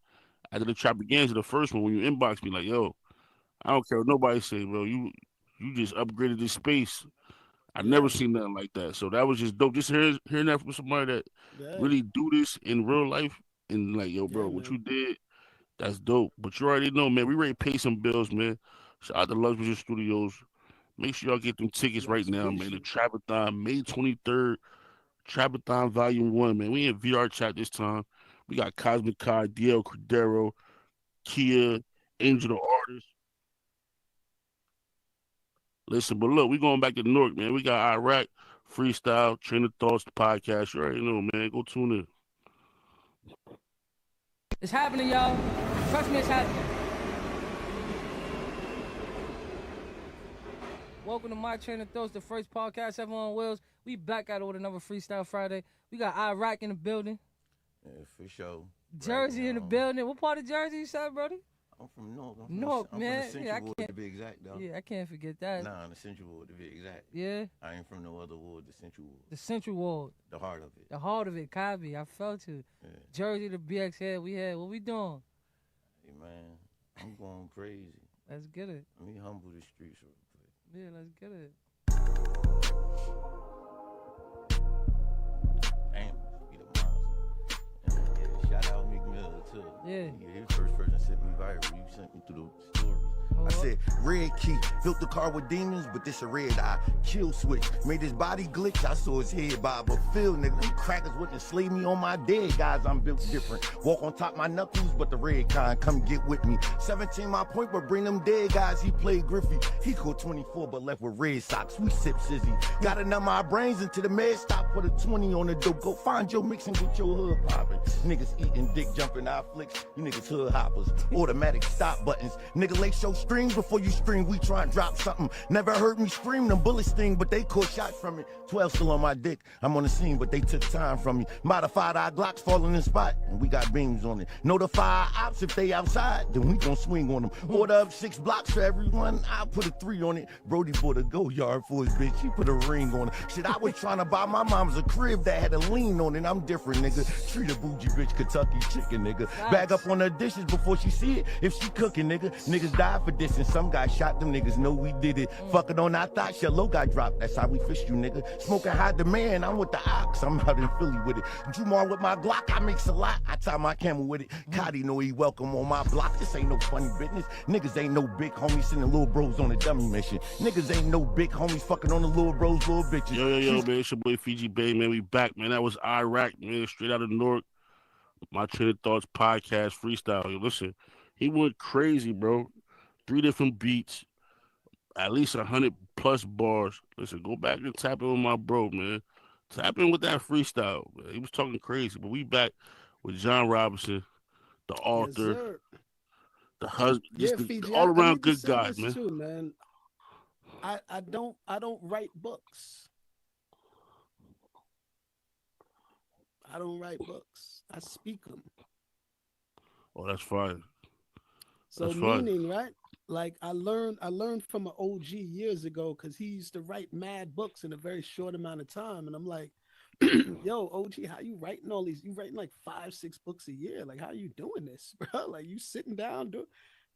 after the trap began to the first one when you inbox me like, yo, I don't care what nobody say, bro. You just upgraded this space. I never Yeah. seen nothing like that. So that was just dope. Just hearing that from somebody that Yeah. really do this in real life and like, yo, bro, Yeah, what man. you did, that's dope. But you already know, man, we ready to pay some bills, man. Shout out to Luxury Studios. Make sure y'all get them tickets right Yes, now, man. The Gucci. Trapathon, May 23rd, Trapathon Volume 1, man. We in VR chat this time. We got Cosmic Kai, DL Cordero, Kia, Angel the Artist. Listen, but look, we going back to Newark, man. We got Iraq, Freestyle, Train of Thoughts, the podcast. You already know, man. Go tune in. It's happening, y'all. Trust me, it's happening. Welcome to My Train of Thoughts, the first podcast ever on wheels. We back at it with another Freestyle Friday. We got Iraq in the building. Yeah, for sure. Jersey in the building. What part of Jersey you said, Brody? I'm from Newark. Newark, man. I'm from the Yeah, I Central Ward can't. to be exact, though. Yeah, I can't forget that. Nah, the Central Ward to be exact. Yeah. I ain't from no other ward, the Central Ward. The Central Ward. The heart of it. The heart of it, Cobby. I felt you. Yeah. Jersey to BX head. We had. What we doing? Hey, man, I'm going crazy. Let's get it. Let me humble the streets real quick. Yeah, let's get it. Damn, be the monster. Yeah, shout out Meek Mill, too. Yeah. He the first person sent me viral. You sent me through the stories. I said, red key, built the car with demons, but this a red eye. Kill switch, made his body glitch, I saw his head bob. But Phil, nigga, them crackers wouldn't slay me on my dead guys, I'm built different. Walk on top my knuckles, but the red kind, come get with me. 17 my point, but bring them dead guys, he played Griffey. He caught 24, but left with red socks, we sip sizzy. Gotta numb our brains into the med stop, put a 20 on the dope. Go find your mix and get your hood poppin'. Niggas eating dick, jumping our flicks, you niggas hood hoppers. Automatic stop buttons, nigga lace your streams before you scream, we try and drop something. Never heard me scream, them bullets sting, but they caught shots from it. 12 still on my dick, I'm on the scene, but they took time from me. Modified our Glocks falling in spot, and we got beams on it. Notify our ops if they outside, then we gon' swing on them. Order up 6 blocks for everyone, I'll put a 3 on it. Brody bought a go yard for his bitch, he put a ring on it. Shit, I was trying to buy my mom's a crib that had a lean on it. I'm different, nigga. Treat a bougie bitch Kentucky chicken, nigga. Bag up on her dishes before she see it, if she cooking, nigga. Niggas die for this and some guy shot, them niggas know we did it. Fucking on our thoughts, your low got dropped, that's how we fish you, nigga. Smoking high demand, I'm with the ox, I'm out in Philly with it. Jumar with my Glock, I mix a lot, I tie my camel with it. Cotty know he welcome on my block, this ain't no funny business. Niggas ain't no big homies sending little bros on a dummy mission. Niggas ain't no big homies fucking on the little bros, little bitches. Yo, man, it's your boy Fiji Bay, man. We back, man. That was Iraq, man, straight out of Newark. My Train of Thoughts podcast freestyle. Yo, listen, he went crazy, bro. 3 different beats, at least 100+ bars. Listen, go back and tap in with my bro, man. Tap in with that freestyle, man. He was talking crazy, but we back with John Robinson, the Yes, author, sir. the husband, Yeah, just the Fiji. all I around need to good say guy, this man. too, man. I don't write books. I don't write books. I speak them. Oh, that's fine. So That's fine. meaning, right? Like I learned from an OG years ago because he used to write mad books in a very short amount of time, and I'm like, yo, OG, how you writing all these? You writing like 5-6 books a year? Like, how you doing this, bro? Like, you sitting down do?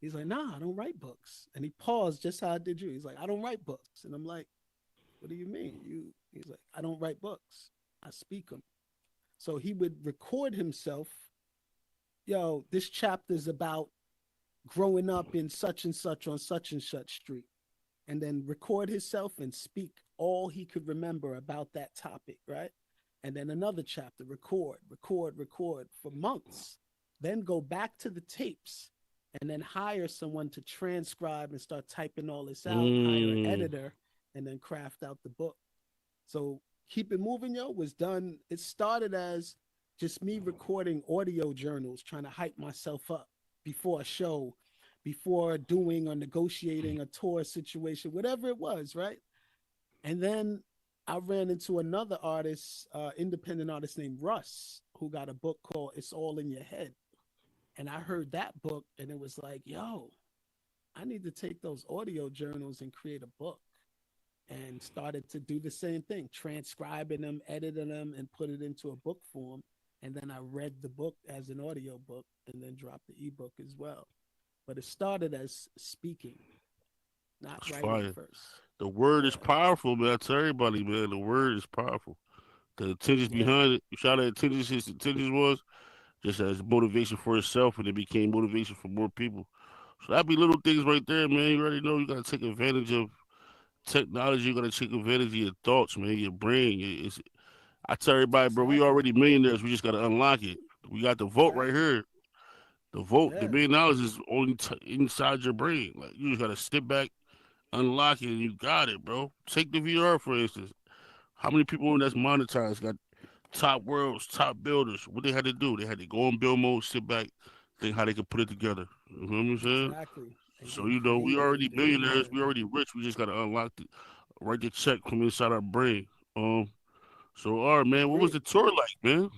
He's like, nah, I don't write books. And he paused just how I did you. He's like, I don't write books, and I'm like, what do you mean? He's like, I don't write books. I speak them. So he would record himself. Yo, this chapter's about growing up in such and such on such and such street, and then record himself and speak all he could remember about that topic, right? and then another chapter, record for months, then go back to the tapes and then hire someone to transcribe and start typing all this out, hire an Mm. editor, and then craft out the book. So Keep It Moving, yo, was done. It started as just me recording audio journals, trying to hype myself up before a show, before doing or negotiating a tour situation, whatever it was, right? And then I ran into another artist, independent artist named Russ, who got a book called It's All in Your Head. And I heard that book and it was like, yo, I need to take those audio journals and create a book. And started to do the same thing, transcribing them, editing them, and put it into a book form. And then I read the book as an audio book and then dropped the ebook as well. But it started as speaking, not That's writing fire. first. The word is Yeah, powerful, man. I tell everybody, man, the word is powerful. The intentions yeah, behind it, you saw the intentions, his intentions was just as motivation for itself, and it became motivation for more people. So that be little things right there, man. You already know you gotta take advantage of technology. You gotta take advantage of your thoughts, man, your brain. I tell everybody, bro, we exactly, already millionaires. We just gotta unlock it. We got the vote right exactly. here. The vote, the Yeah, $1 million is only inside your brain. Like you just gotta sit back, unlock it, and you got it, bro. Take the VR for instance. How many people that's monetized got top worlds, top builders? What they had to do? They had to go in build mode, sit back, think how they could put it together. You know what I'm saying? exactly. And So then you know, we create already and then millionaires. yeah, We already rich. We just gotta unlock the write the check from inside our brain. So all right, man. What was agreed. the tour like, man?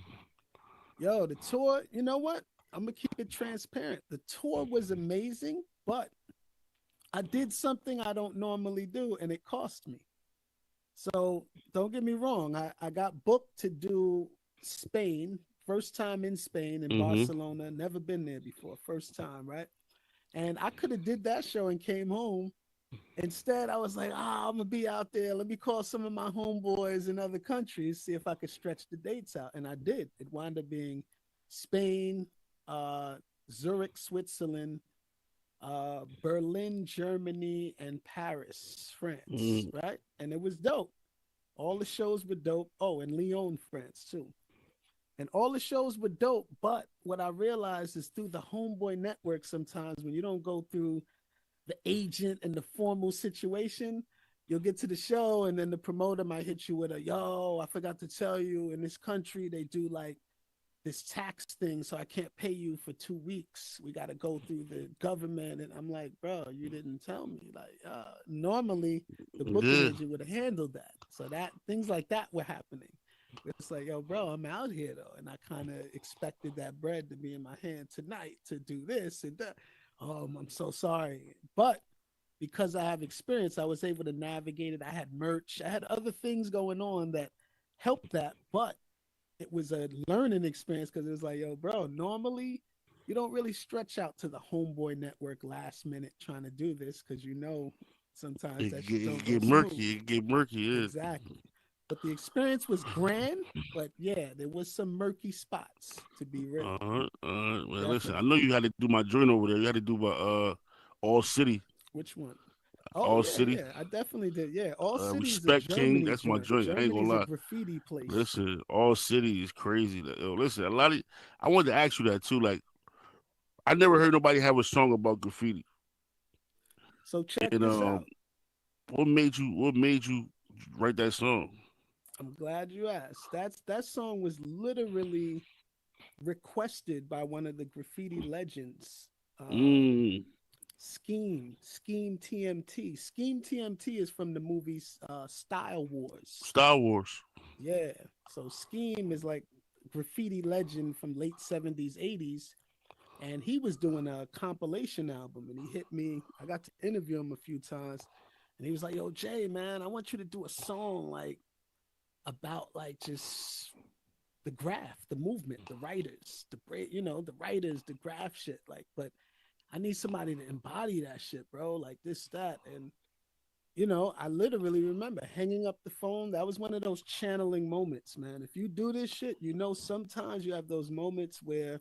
Yo, the tour, you know what? I'm gonna keep it transparent. The tour was amazing, but I did something I don't normally do and it cost me. So don't get me wrong. I got booked to do Spain, first time in Spain in Mm-hmm. Barcelona. Never been there before, first time, right? And I could have did that show and came home. Instead, I was like, I'm gonna be out there. Let me call some of my homeboys in other countries, see if I could stretch the dates out. And I did. It wound up being Spain, uh, Zurich, Switzerland, Berlin, Germany, and Paris, France, Mm-hmm. right? And it was dope. All the shows were dope. Oh, and Lyon, France, too. And all the shows were dope. But what I realized is through the homeboy network, sometimes when you don't go through the agent and the formal situation, you'll get to the show and then the promoter might hit you with a, yo, I forgot to tell you, in this country, they do like this tax thing, so I can't pay you for 2 weeks. We got to go through the government. And I'm like, bro, you didn't tell me. Like, normally the booking Yeah. agent would have handled that. So that things like that were happening. It's like, yo, bro, I'm out here though. And I kind of expected that bread to be in my hand tonight to do this and that. I'm so sorry. But because I have experience, I was able to navigate it. I had merch, I had other things going on that helped that. But it was a learning experience because it was like, yo, bro, normally you don't really stretch out to the homeboy network last minute trying to do this because you know sometimes that shit It don't go get smooth. murky. It get murky. Yeah. Exactly. But the experience was grand, but yeah, there was some murky spots to be real. Well, listen, I Definitely. know you had to do my joint over there. You had to do my all city, Which one? Oh all yeah, city. yeah. I definitely did. Yeah. All cities a Respect King. Germany That's my joint. joint. I ain't gonna Germany's a lie. graffiti place. Listen, all city is crazy. Yo, listen, a lot of. I wanted to ask you that too. Like, I never heard nobody have a song about graffiti. So check And this out. what made you? What made you write that song? I'm glad you asked. That song was literally requested by one of the graffiti legends, Mm, Scheme TMT. Scheme TMT is from the movies Style Wars. Star Wars. Yeah. So Scheme is like graffiti legend from late 70s, 80s. And he was doing a compilation album and he hit me. I got to interview him a few times. And he was like, yo, Jay, man, I want you to do a song like about like just the graph, the movement, the writers, the writers, the graph shit. Like, but I need somebody to embody that shit, bro. Like this, that. And, I literally remember hanging up the phone. That was one of those channeling moments, man. If you do this shit, sometimes you have those moments where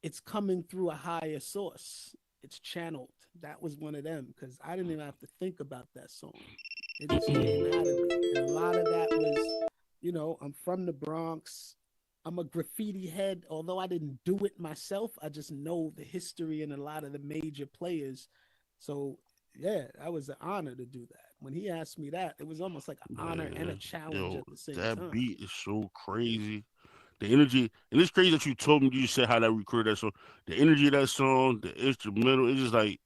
it's coming through a higher source. It's channeled. That was one of them because I didn't even have to think about that song. It just came out of me. And a lot of that was I'm from the Bronx. I'm a graffiti head. Although I didn't do it myself, I just know the history and a lot of the major players. So yeah, that was an honor to do that. When he asked me that, it was almost like an honor and a Man, challenge yo, at the same that time. beat is so crazy. The energy, and it's crazy that you told me you said how that recorded that song. The energy of that song, the instrumental, it's just like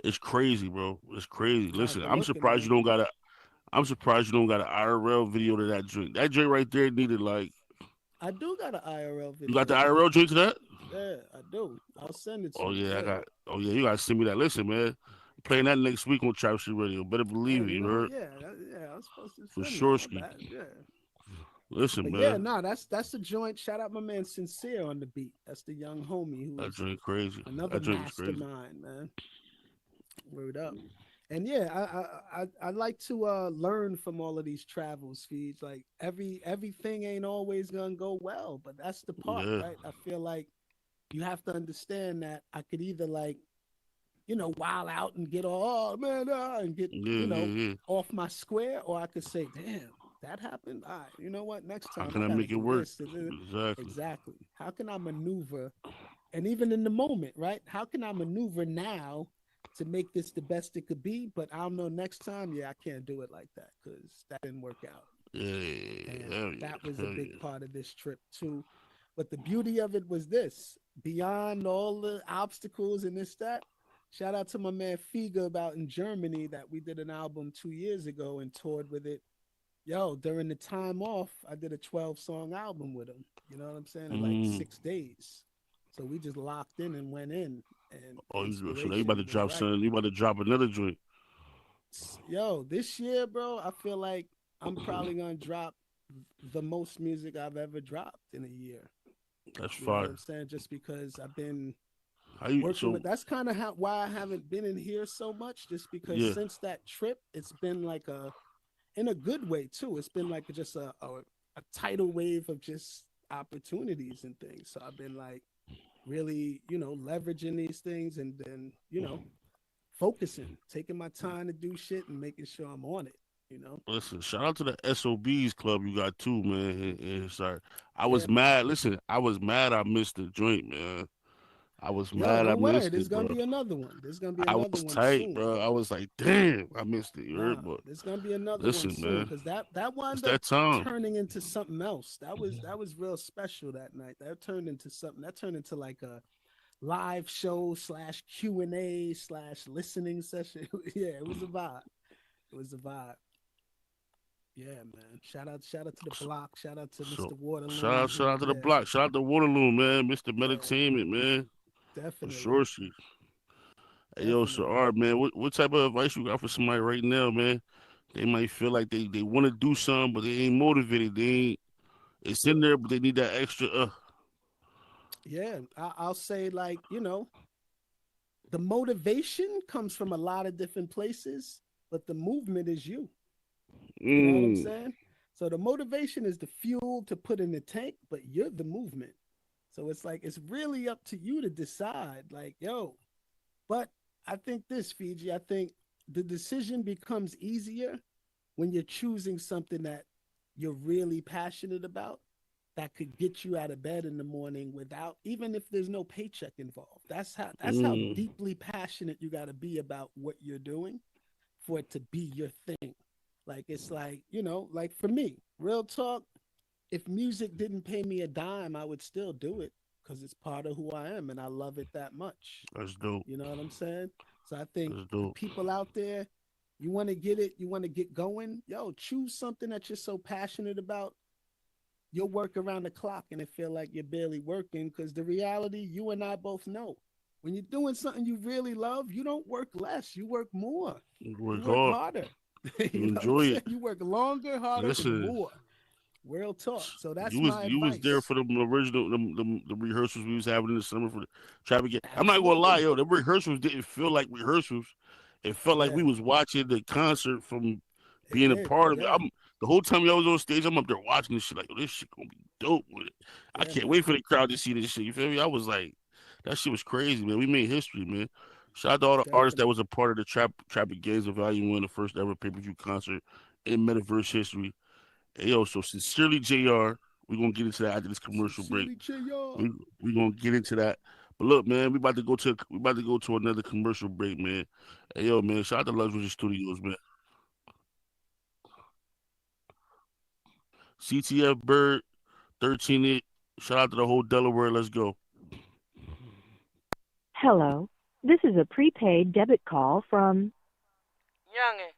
it's crazy, bro. It's crazy. Nah, Listen, go I'm looking, surprised you man. don't got a. I'm surprised you don't got an IRL video to that joint. That joint right there needed like. I do got an IRL You got video the to that. IRL joint to that? Yeah, I do. I'll send it to Oh you. yeah, I Yeah. got. Oh yeah, you gotta send me that. Listen, man, I'm playing that next week on Trap Street Radio. Better believe Hey, it. you You know what? heard? Yeah, yeah. I was supposed to For send that. sure, My ski. bad. Yeah. Listen, But yeah, man, no, that's the joint. Shout out my man Sincere on the beat. That's the young homie that who's joint crazy. another That joint was crazy. mastermind, man. Word up. And yeah, I like to learn from all of these travels feeds. Like everything ain't always gonna go well, but that's the part, Yeah, right? I feel like you have to understand that I could either like, wild out and get all, oh man, and get, yeah, yeah, yeah. off my square, or I could say, damn, that happened. All right, you know what? Next How time can I I gotta make it do work? this. Exactly. Exactly. How can I maneuver? And even in the moment, right? How can I maneuver now to make this the best it could be? But I'll know next time, yeah, I can't do it like that because that didn't work out. Yeah, And hell that yeah, was a hell big yeah. part of this trip too. But the beauty of it was this: beyond all the obstacles and this that. Shout out to my man Figa about in Germany that we did an album 2 years ago and toured with it. Yo, during the time off, I did a 12-song album with him. You know what I'm saying? In like Mm. 6 days. So we just locked in and went in, and the Oh, so they about inspiration to was drop right. something. You about to drop another joint. Yo, this year, bro, I feel like I'm probably gonna drop the most music I've ever dropped in a year. That's You know what fire. I'm saying? Just because I've been How you? working So with, that's kind of how why I haven't been in here so much, just because yeah. since that trip, it's been like a in a good way too. It's been like just a tidal wave of just opportunities and things. So I've been like really, leveraging these things and then, focusing, taking my time to do shit and making sure I'm on it. Listen, shout out to the SOBs club you got too, man. Sorry, I Yeah, was man. mad. Listen, I was mad. I missed the joint, man. I was Yo, mad. I don't worry. missed There's it, gonna bro. be another one. There's gonna be I another was one tight, soon. bro. I was like, damn, I missed it. You Nah, heard, but there's gonna be another one listen, soon man, because that it's wound up that time. turning into something else. That was real special that night. That turned into something. That turned into like a live show slash Q&A slash listening session. Yeah, it was a vibe. It was a vibe. Yeah, man. Shout out to the block. Shout out to So Mr. Waterloom. shout out to the Yeah, block. Shout out to Waterloo, man. Mr. yeah, Meditainment, man. For definitely, sure, she. Hey, yo, so definitely. all right, man. What type of advice you got for somebody right now, man? They might feel like they want to do something, but they ain't motivated. They ain't. It's in there, but they need that extra. Yeah, I'll say like the motivation comes from a lot of different places, but the movement is you. You know what I'm Mm, saying? So the motivation is the fuel to put in the tank, but you're the movement. So it's like it's really up to you to decide, like, yo. But I think this, Fiji, I think the decision becomes easier when you're choosing something that you're really passionate about that could get you out of bed in the morning without even if there's no paycheck involved. That's how mm. deeply passionate you got to be about what you're doing for it to be your thing. Like it's like, like for me, real talk, if music didn't pay me a dime, I would still do it because it's part of who I am and I love it that much. That's dope. You know what I'm saying? So I think That's the dope. people out there, you want to get it, you want to get going, yo, choose something that you're so passionate about. You'll work around the clock and it feel like you're barely working because the reality, you and I both know. When you're doing something you really love, you don't work less, you work more. You You work work hard. harder. You You know what I'm enjoy saying? it. You work longer, harder, and Listen, more. Real talk. So you that's was my you was there advice. for the original the rehearsals we was having in the summer for the traffic. I'm not gonna lie, Absolutely. yo, the rehearsals didn't feel like rehearsals. It felt like Yeah, we was watching the concert from it being a did. part of it. Yeah, The whole time y'all was on stage, I'm up there watching this shit like, oh, this shit gonna be dope with it. I yeah, can't man. wait for the crowd to see this shit. You feel me? I was like, that shit was crazy, man. We made history, man. Shout out to all the artists that Definitely. was a part of the Trap Games of Value One, the first ever pay per view concert in Metaverse history. Hey, yo, so sincerely, Jr. We're gonna get into that after this commercial break. Sincerely, Jr. We gonna get into that. But look, man, we about to go to another commercial break, man. Hey, yo, man, shout out to Luxury Studios, man. CTF Bird, 13 Shout out to the whole Delaware. Let's go. Hello. This is a prepaid debit call from Youngin.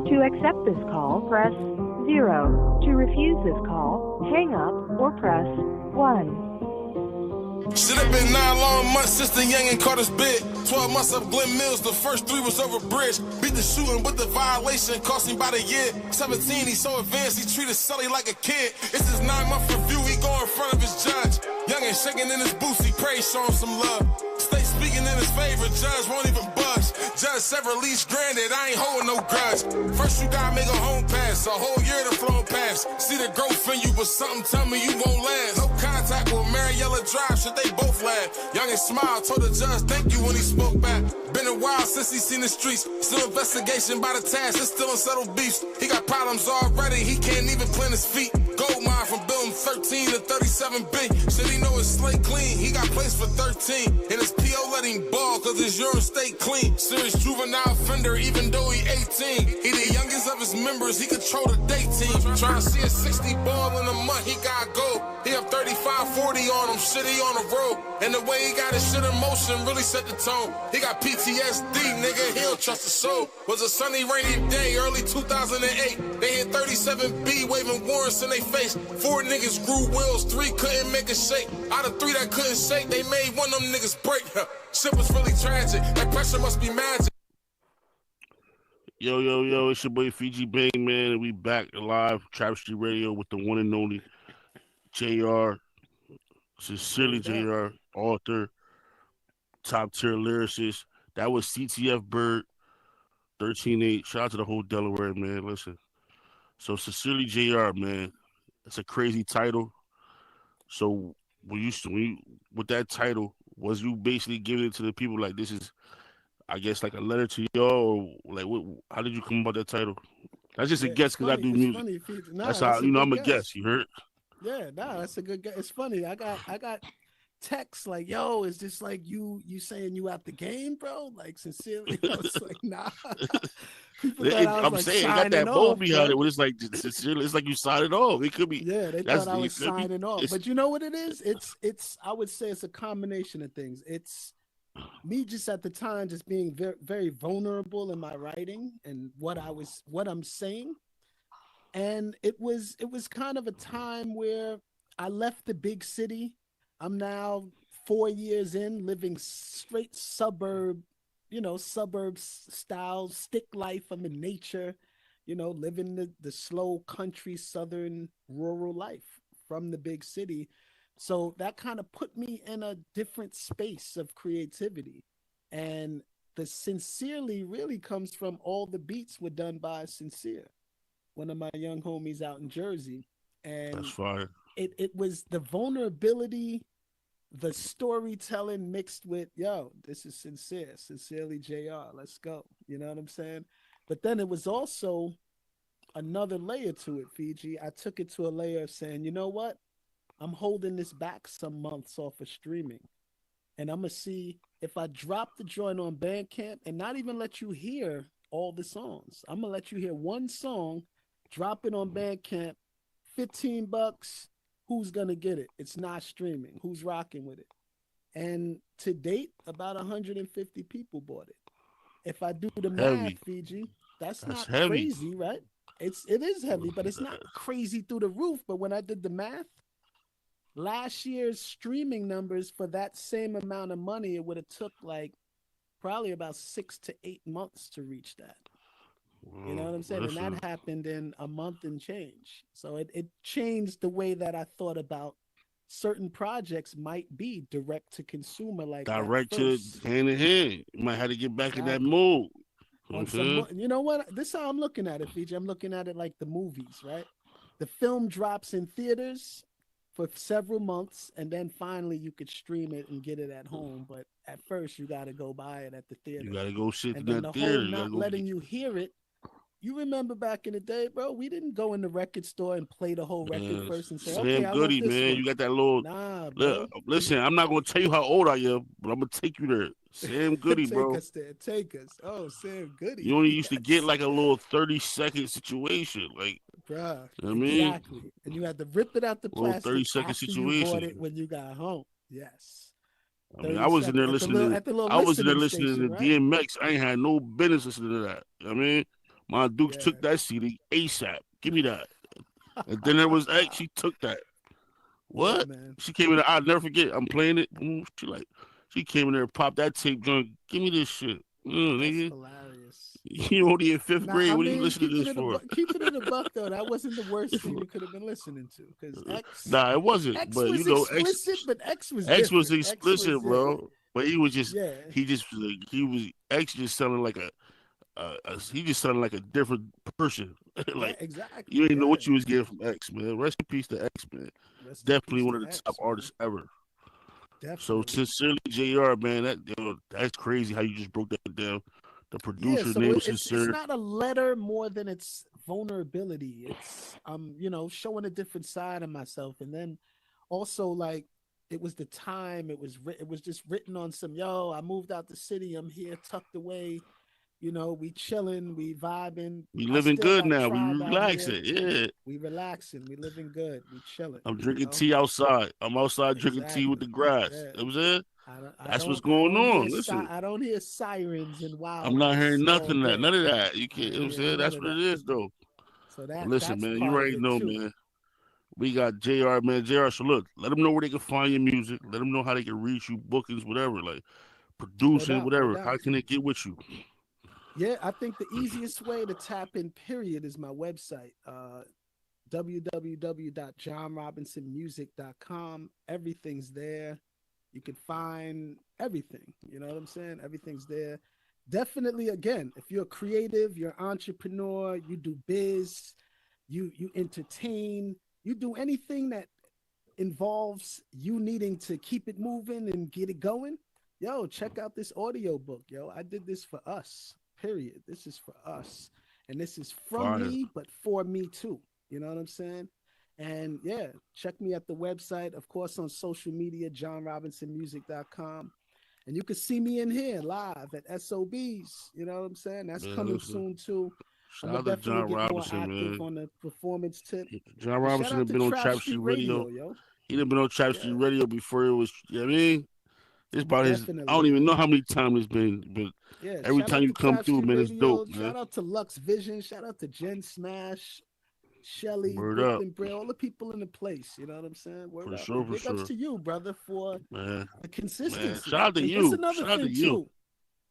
To accept this call, press 0. To refuse this call, hang up or press 1. Shit, it been 9 long months since the youngin' caught his bid. 12 months up Glen Mills, the first 3 was over bridge. Beat the shooting with the violation, cost him about a year. 17, he so advanced, he treated Sully like a kid. It's his 9-month review, he go in front of his judge. Youngin' shaking in his boots, he prays, show him some love. Stay speaking in his favor, judge won't even budge. Judge said release granted, I ain't holding no grudge. First you gotta make a home pass, a whole year to flown past. See the growth in you, but something tell me you won't last. No contact with Mariella Drive, should they both laugh? Youngin' smiled, told the judge thank you when he spoke back. Been a while since he seen the streets. Still investigation by the task, it's still unsettled beefs. He got problems already, he can't even plant his feet. Gold mine from building 13 to 37B. Should he know his slate clean? He got placed for 13. And his PO let him ball cause his urine stay clean. Serious juvenile offender even though he 18. He the youngest of his members, he control the day team. Trying to see a 60 ball in a month, he got gold. He up 35-40 on him, shit he on the road. And the way he got his shit in motion really set the tone. He got PTSD, nigga, he don't trust a soul. Was a sunny rainy day, early 2008. They hit 37B waving warrants in they face. 4 niggas grew wheels, 3 couldn't make a shake. Out of 3 that couldn't shake, they made one of them niggas break. Shit was really tragic, that pressure must be magic. Yo, it's your boy Fiji Bang, man, and we back live, Trap Street Radio with the one and only JR, sincerely JR, author, top tier lyricist. That was CTF Bird, 13-8. Shout out to the whole Delaware, man. Listen. So sincerely JR, man. It's a crazy title. So when you with that title, was you basically giving it to the people like this is, I guess, like a letter to y'all, or like how did you come about that title? That's just a guess because I do music. That's how I'm a guess. You heard? Yeah, that's a good guess. It's funny. I got texts like, "Yo, is this like you saying you out the game, bro?" Like sincerely, I was like, "Nah." I'm saying I got that bold behind it. When it's like sincerely, it's like you signed it off. It could be. Yeah, they thought I was signing off. But you know what it is? It's. I would say it's a combination of things. It's me just at the time just being very, very vulnerable in my writing and what I'm saying. And it was kind of a time where I left the big city. I'm now 4 years in, living straight suburb style, stick life. I'm in nature, living the slow country, southern rural life from the big city. So that kind of put me in a different space of creativity. And the sincerely really comes from all the beats were done by Sincere, one of my young homies out in Jersey. And that's fine. It was the vulnerability, the storytelling mixed with, yo, this is Sincere, sincerely JR, let's go. You know what I'm saying? But then it was also another layer to it, Fiji. I took it to a layer of saying, you know what? I'm holding this back some months off of streaming. And I'm going to see if I drop the joint on Bandcamp and not even let you hear all the songs. I'm going to let you hear one song, drop it on Bandcamp, $15. Who's going to get it? It's not streaming. Who's rocking with it? And to date, about 150 people bought it. If I do the math, Fiji, that's not heavy. Crazy, right? It is heavy, but it's not crazy through the roof. But when I did the math, last year's streaming numbers for that same amount of money, it would have took like probably about 6 to 8 months to reach that. You know what I'm saying? Listen. And that happened in a month and change. So it changed the way that I thought about certain projects might be direct to consumer, like direct to hand in hand. You might have to get back in that mood. You know what? This is how I'm looking at it, Fiji. I'm looking at it like the movies, right? The film drops in theaters for several months, and then finally you could stream it and get it at home. But at first, you got to go buy it at the theater. You got to go sit and in that theater. Not letting you hear it You remember back in the day, bro? We didn't go in the record store and play the whole record Man, first and say, "Okay, Sam I want Goody, this man. one." You got that little. Nah, Look, bro. listen, I'm not gonna tell you how old I am, but I'm gonna take you there. Sam Goody, Take bro. us there. Take us. Oh, Sam Goody. You only used to get Yes. like a little 30-second situation, like Bruh, you know what I mean, exactly. And you had to rip it out the a little plastic 30-second after you bought situation. it when you got home. Yes. I mean, 30 I was in seconds. there listening to. At the little I was in there listening listening station, to right? DMX. I ain't had no business listening to that. You know what I mean, my Dukes Yeah. took that CD ASAP. Give me that. And then there was X. She took that. Yeah, What? man. She came in there, I'll never forget. I'm playing it. She came in there, popped that tape joint. Give me this shit. That's Nigga. hilarious. You only in fifth Now, grade. I What are you mean, listening to this for? keep it in the buck though. That wasn't the worst thing you could have been listening to because Nah, it wasn't. X But you was know, explicit, but X was X was different. X explicit, was yeah, bro. But he was just yeah, he was X just sounding like he just sounded like a different person. yeah, Like exactly, you didn't know yeah. what you was getting from X, man. Rest in peace to X, man. Rest in Definitely peace one to of the top X, man. artists ever. So Definitely. sincerely, Jr. Man, that's crazy how you just broke that down. The Yeah, producer's so name was it's sincere. not a letter more than it's vulnerability. It's showing a different side of myself, and then also like it was the time. It was just written on some yo. I moved out the city. I'm here tucked away. We chilling, we vibing. We I living still good got now. We tribe out here. relaxing. Yeah. We relaxing. We living good. We chilling. I'm drinking tea outside. I'm outside drinking tea with Exactly. the grass. Yeah. You know what I'm saying? I don't. I That's what's don't. I going don't hear. on. Listen, I don't hear sirens and I'm not wildness hearing all nothing of that. day. None of that. You I can't, you know ain't what I'm hearing saying? none That's of what that. it is, though. So But listen, that's man, you part of already it know, too. man. We got JR, man. JR, so look, let them know where they can find your music. Let them know how they can reach you, bookings, whatever, like No producing, doubt. No whatever. How doubt. can they get with you? Yeah, I think the easiest way to tap in, period, is my website. www.johnrobinsonmusic.com. Everything's there. You can find everything. You know what I'm saying? Everything's there. Definitely, again, if you're creative, you're an entrepreneur, you do biz, you entertain, you do anything that involves you needing to keep it moving and get it going, yo, check out this audio book, yo. I did this for us, period. This is for us. And this is from Fire. me, but for me too. You know what I'm saying? And yeah, check me at the website, of course, on social media, johnrobinsonmusic.com. And you can see me in here live at SOBs. You know what I'm saying? That's Man, coming listen. soon too. I'm Shout gonna out to definitely John get more Robinson, active man. on the performance tip. John And shout Robinson out had to been on Trap Trap Street Street Radio. Radio, yo. He done been on Trap Street Yeah, Radio before it was, you know what I mean? It's about his, I definitely. don't even know how many times it's been, but Yeah, every shout time out you to come Trap through, Street man, it's dope, Radio. man. Shout out to Lux Vision. Shout out to Jen Smash, Shelly, Word up. Brooklyn Bray, all the people in the place. You know what I'm saying? Word For up. sure, And for big ups sure. to you, brother, for Man, the man. consistency. Shout out to And this you. another Shout out to thing, you. too.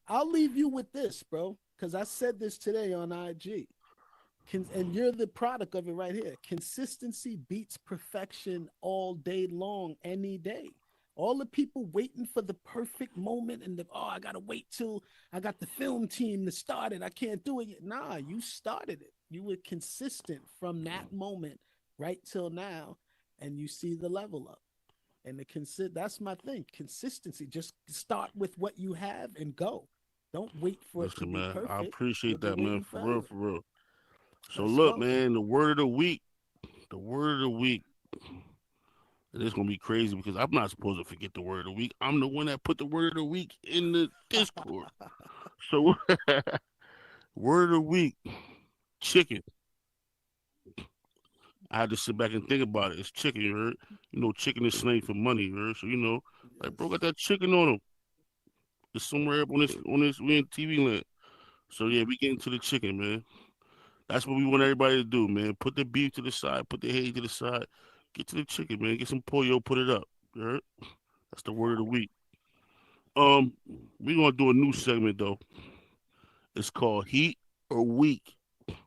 I'll leave you with this, bro, because I said this today on IG. And you're the product of it right here. Consistency beats perfection all day long, any day. All the people waiting for the perfect moment and I gotta wait till I got the film team to start it. I can't do it yet. Nah, you started it. You were consistent from that moment right till now, and you see the level up. And that's my thing. Consistency. Just start with what you have and go. Don't wait for it to Listen, be man, I perfect. You'll appreciate be that, man. waiting For real, forever. for real. So Let's look, go. man, the word of the week. The word of the week. And it's gonna be crazy because I'm not supposed to forget the word of the week. I'm the one that put the word of the week in the Discord. So word of the week, chicken. I had to sit back and think about it. It's chicken, you heard? You know, chicken is slang for money, you heard? So like bro got that chicken on him. It's somewhere up on this we in TV land. So yeah, we getting to the chicken, man. That's what we want everybody to do, man. Put the beef to the side, put the hay to the side, get to the chicken, man. Get some pollo, put it up. You heard? That's the word of the week. Um, we gonna do a new segment though. It's called Heat or Week. You know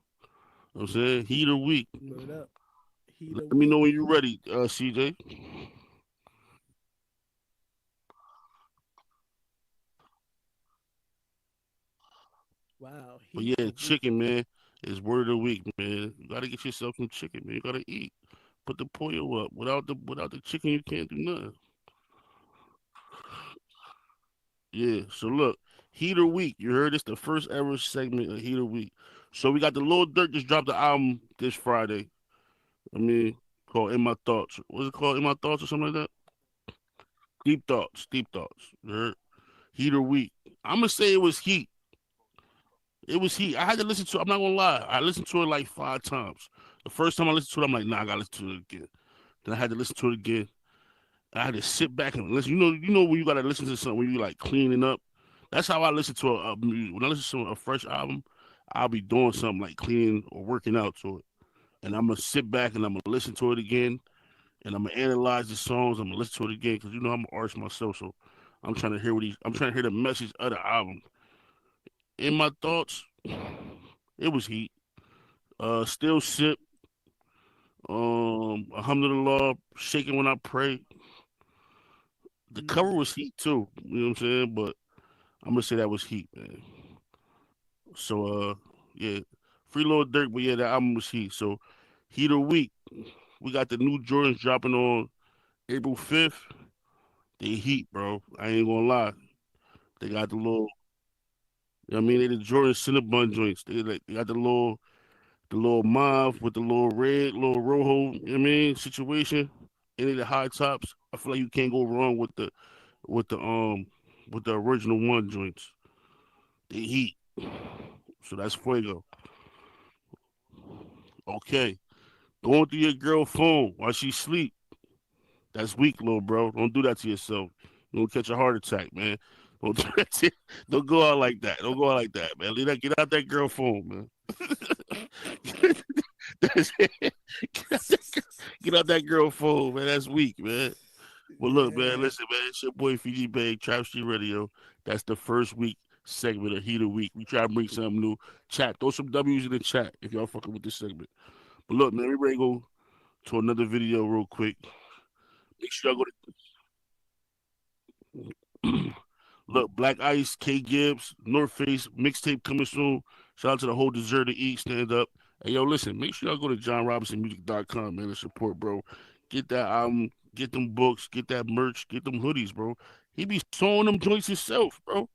what I'm saying? Heat or Week. Word up. Heat Let of me know week. when you're ready, CJ. Wow. But Heat yeah, of week. chicken, man, is word of the week, man. You gotta get yourself some chicken, man. You gotta eat. Put the pollo up. Without the chicken, you can't do nothing. Yeah. So look, Heater Week. You heard this the first ever segment of Heater Week. So we got the Lil Durk just dropped the album this Friday. I mean, called In My Thoughts. What's it called? In My Thoughts or something like that? Deep Thoughts. Deep Thoughts. You heard? Heat or Weak. I'm gonna say it was Heat. It was Heat. I had to listen to it. I'm not gonna lie. I listened to it like 5 times. The first time I listened to it, I'm like, nah, I gotta listen to it again. Then I had to listen to it again. I had to sit back and listen. You know when you gotta listen to something when you like cleaning up. That's how I listen to a music. When I listen to a fresh album, I'll be doing something like cleaning or working out to it, and I'm gonna sit back and I'm gonna listen to it again, and I'm gonna analyze the songs. I'm gonna listen to it again because I'm an artist myself, so I'm trying to hear I'm trying to hear the message of the album. In My Thoughts, it was Heat. Still Sip. Alhamdulillah, Shaking When I Pray. The cover was Heat too. You know what I'm saying? But I'm gonna say that was Heat, man. So yeah, Free Lil Durk, but yeah, that album was Heat. So Heat or Week, we got the new Jordans dropping on April 5th. They Heat, bro. I ain't gonna lie. They got the little, you know what I mean, they the Jordan Cinnabon joints. They got the little mauve with the little red, little rojo, you know what I mean, situation. Any of the high tops. I feel like you can't go wrong with the with the original one joints. They Heat. So that's Fuego. Okay. Going through your girl phone while she sleep. That's weak, little bro. Don't do that to yourself. You're gonna catch a heart attack, man. Don't do that don't go out like that. Don't go out like that, man. Get out that girl phone, man. That's it. Get out that girl phone, man. That's weak, man. Well, look, man. Listen, man. It's your boy Fiji Bay, Trap Street Radio. That's the first week segment of Heat of Week. We try to bring something new. Chat. Throw some W's in the chat if y'all fucking with this segment. But look, man. We ready to go to another video real quick. Make sure y'all go to look, Black Ice, K Gibbs, North Face, mixtape coming soon. Shout out to the whole Dessert to Eat, stand up. Hey, yo, listen, make sure y'all go to johnrobinsonmusic.com, man, and support, bro. Get that album, get them books, get that merch, get them hoodies, bro. He be sewing them joints himself, bro.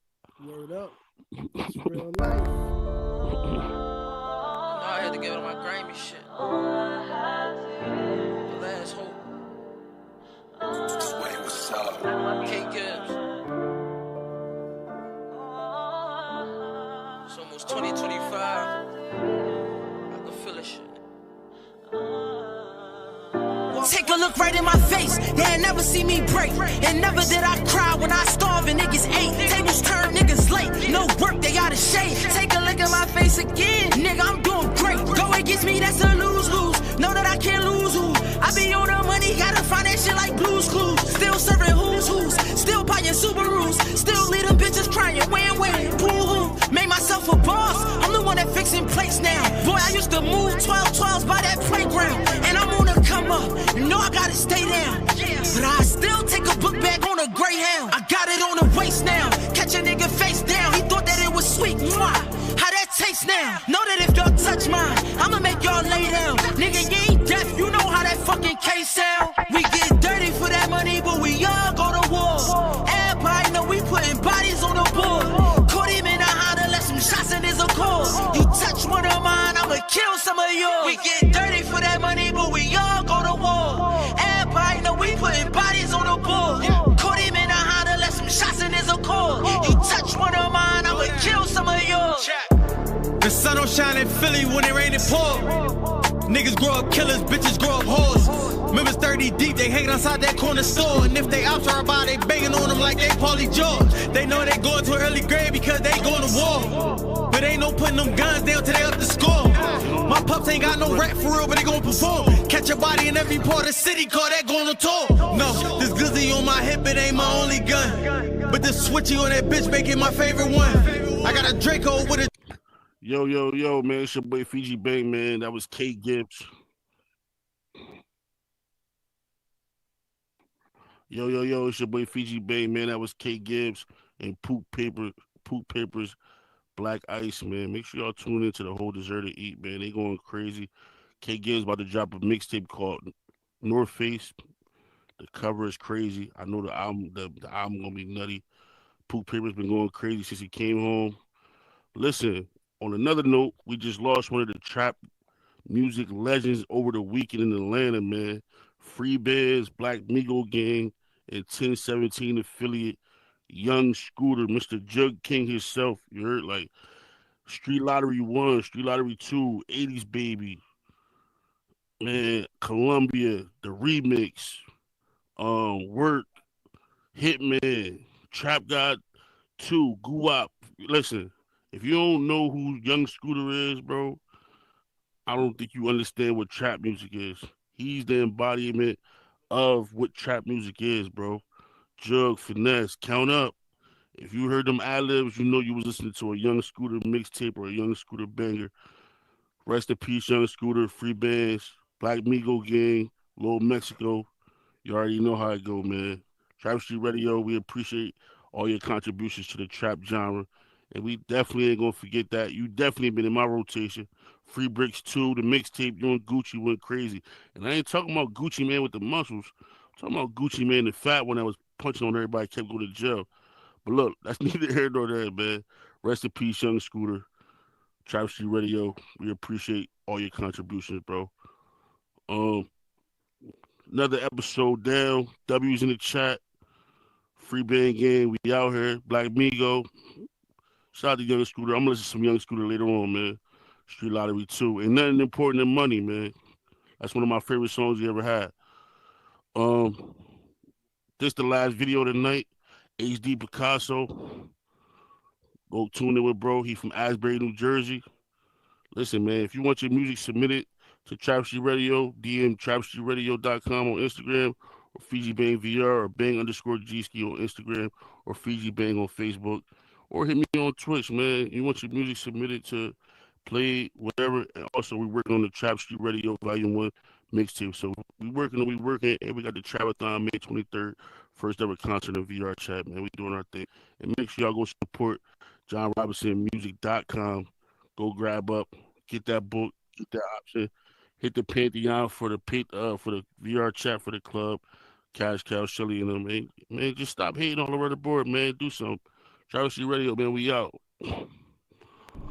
Word up. It's real life. I had to get on my grimy shit. The last hope. K Gibbs. It's almost 2025. I can feel this shit. Take a look right in my face. They never see me break. And never did I cry when I starved and niggas ate. Tables turn, niggas late. No work, they out of shade. Take a look at my face again. Nigga, I'm doing great. Go against me, that's a lose-lose. Know that I can't lose who. I be on the money, gotta find that shit like Blue's Clues. Still serving who's. Still buying Subarus. Still leave them bitches crying. When, boo-hoo. Made myself a boss. I'm the one that fixing plates now. Boy, I used to move 12-12s by that playground. And I'm on the come up. You know I gotta stay down. But I still take a book bag on a Greyhound. I got it on the waist now. Catch a nigga face down. He thought that it was sweet. Mwah. How that tastes now? Know that if y'all touch mine, I'ma make y'all lay down. Nigga, you ain't deaf. You know how that fucking case sound. We get dirty for that money, but we all go to war. Everybody know we putting bodies on the board. Caught him in a Honda, left some shots in his Accord. You touch one of mine, I'ma kill some of yours. We get dirty for that money, but we all go to war. Everybody know we putting bodies on the board. Caught him in a Honda, left some shots in his Accord. You touch one of mine, I'ma kill some of yours. The sun don't shine in Philly when it rain and pour. Niggas grow up killers, bitches grow up whores. Members 30 deep, they hanging outside that corner store. And if they ops are about, they banging on them like they Paulie George. They know they going to an early grave because they going to war. But ain't no putting them guns down till they up the score. My pups ain't got no rap for real, but they gon' perform. Catch a body in every part of the city, call that going to tour. No, this glizzy on my hip, it ain't my only gun. But this switchy on that bitch make it my favorite one. I got a Draco with a... Yo, man, it's your boy Fiji Bang, man. That was K Gibbs. Yo, it's your boy Fiji Bang, man. That was K Gibbs and Poop Papers, Black Ice, man. Make sure y'all tune into the whole Dessert to Eat, man. They going crazy. K Gibbs about to drop a mixtape called North Face. The cover is crazy. I know the album gonna be nutty. Poop Papers been going crazy since he came home. Listen, On another note, we just lost one of the trap music legends over the weekend in Atlanta, man. Free Bears, Black Migo Gang, and 1017 affiliate Young Scooter, Mr. Jug King himself. You heard like Street Lottery 1, Street Lottery 2, 80s Baby, man, Columbia, the remix, Work, Hitman, Trap God 2, Guap. Listen, if you don't know who Young Scooter is, bro, I don't think you understand what trap music is. He's the embodiment of what trap music is, bro. Jug, finesse, count up. If you heard them ad libs, you know you was listening to a Young Scooter mixtape or a Young Scooter banger. Rest in peace, Young Scooter, Free Bands, Black Migo Gang, Little Mexico. You already know how it go, man. Trap Street Radio, we appreciate all your contributions to the trap genre. And we definitely ain't gonna forget that. You definitely been in my rotation. Free Bricks 2, the mixtape, you and Gucci went crazy. And I ain't talking about Gucci Man with the muscles. I'm talking about Gucci Man, the fat one that was punching on everybody, kept going to jail. But look, that's neither here nor there, man. Rest in peace, Young Scooter. Trap Street Radio, we appreciate all your contributions, bro. Um, Another episode down. W's in the chat. Free band game. We out here. Black Migo. Shout out to Young Scooter. I'm gonna listen to some Young Scooter later on, man. Street Lottery 2. Ain't nothing important than money, man. That's one of my favorite songs you ever had. Um, this the last video of the night. HD Picasso. Go tune in with bro. He from Asbury, New Jersey. Listen, man, if you want your music submitted to Trap Street Radio, DM trapstreetradio.com on Instagram, or Fiji Bang VR, or Bang underscore G-Ski on Instagram, or Fiji Bang on Facebook, or hit me on Twitch, man. You want your music submitted to play, whatever. And also, we're working on the Trap Street Radio Volume 1 mixtape. So we working, and we got the Trapathon May 23rd, first ever concert in VRChat, man. We doing our thing. And make sure y'all go support JohnRobinsonMusic.com. Go grab up, get that book, get that option. Hit the Pantheon for the VRChat for the club. KashyCow, Shelly, and them. Man, just stop hating all over the board, man. Do something. Travis C Radio, man. We out.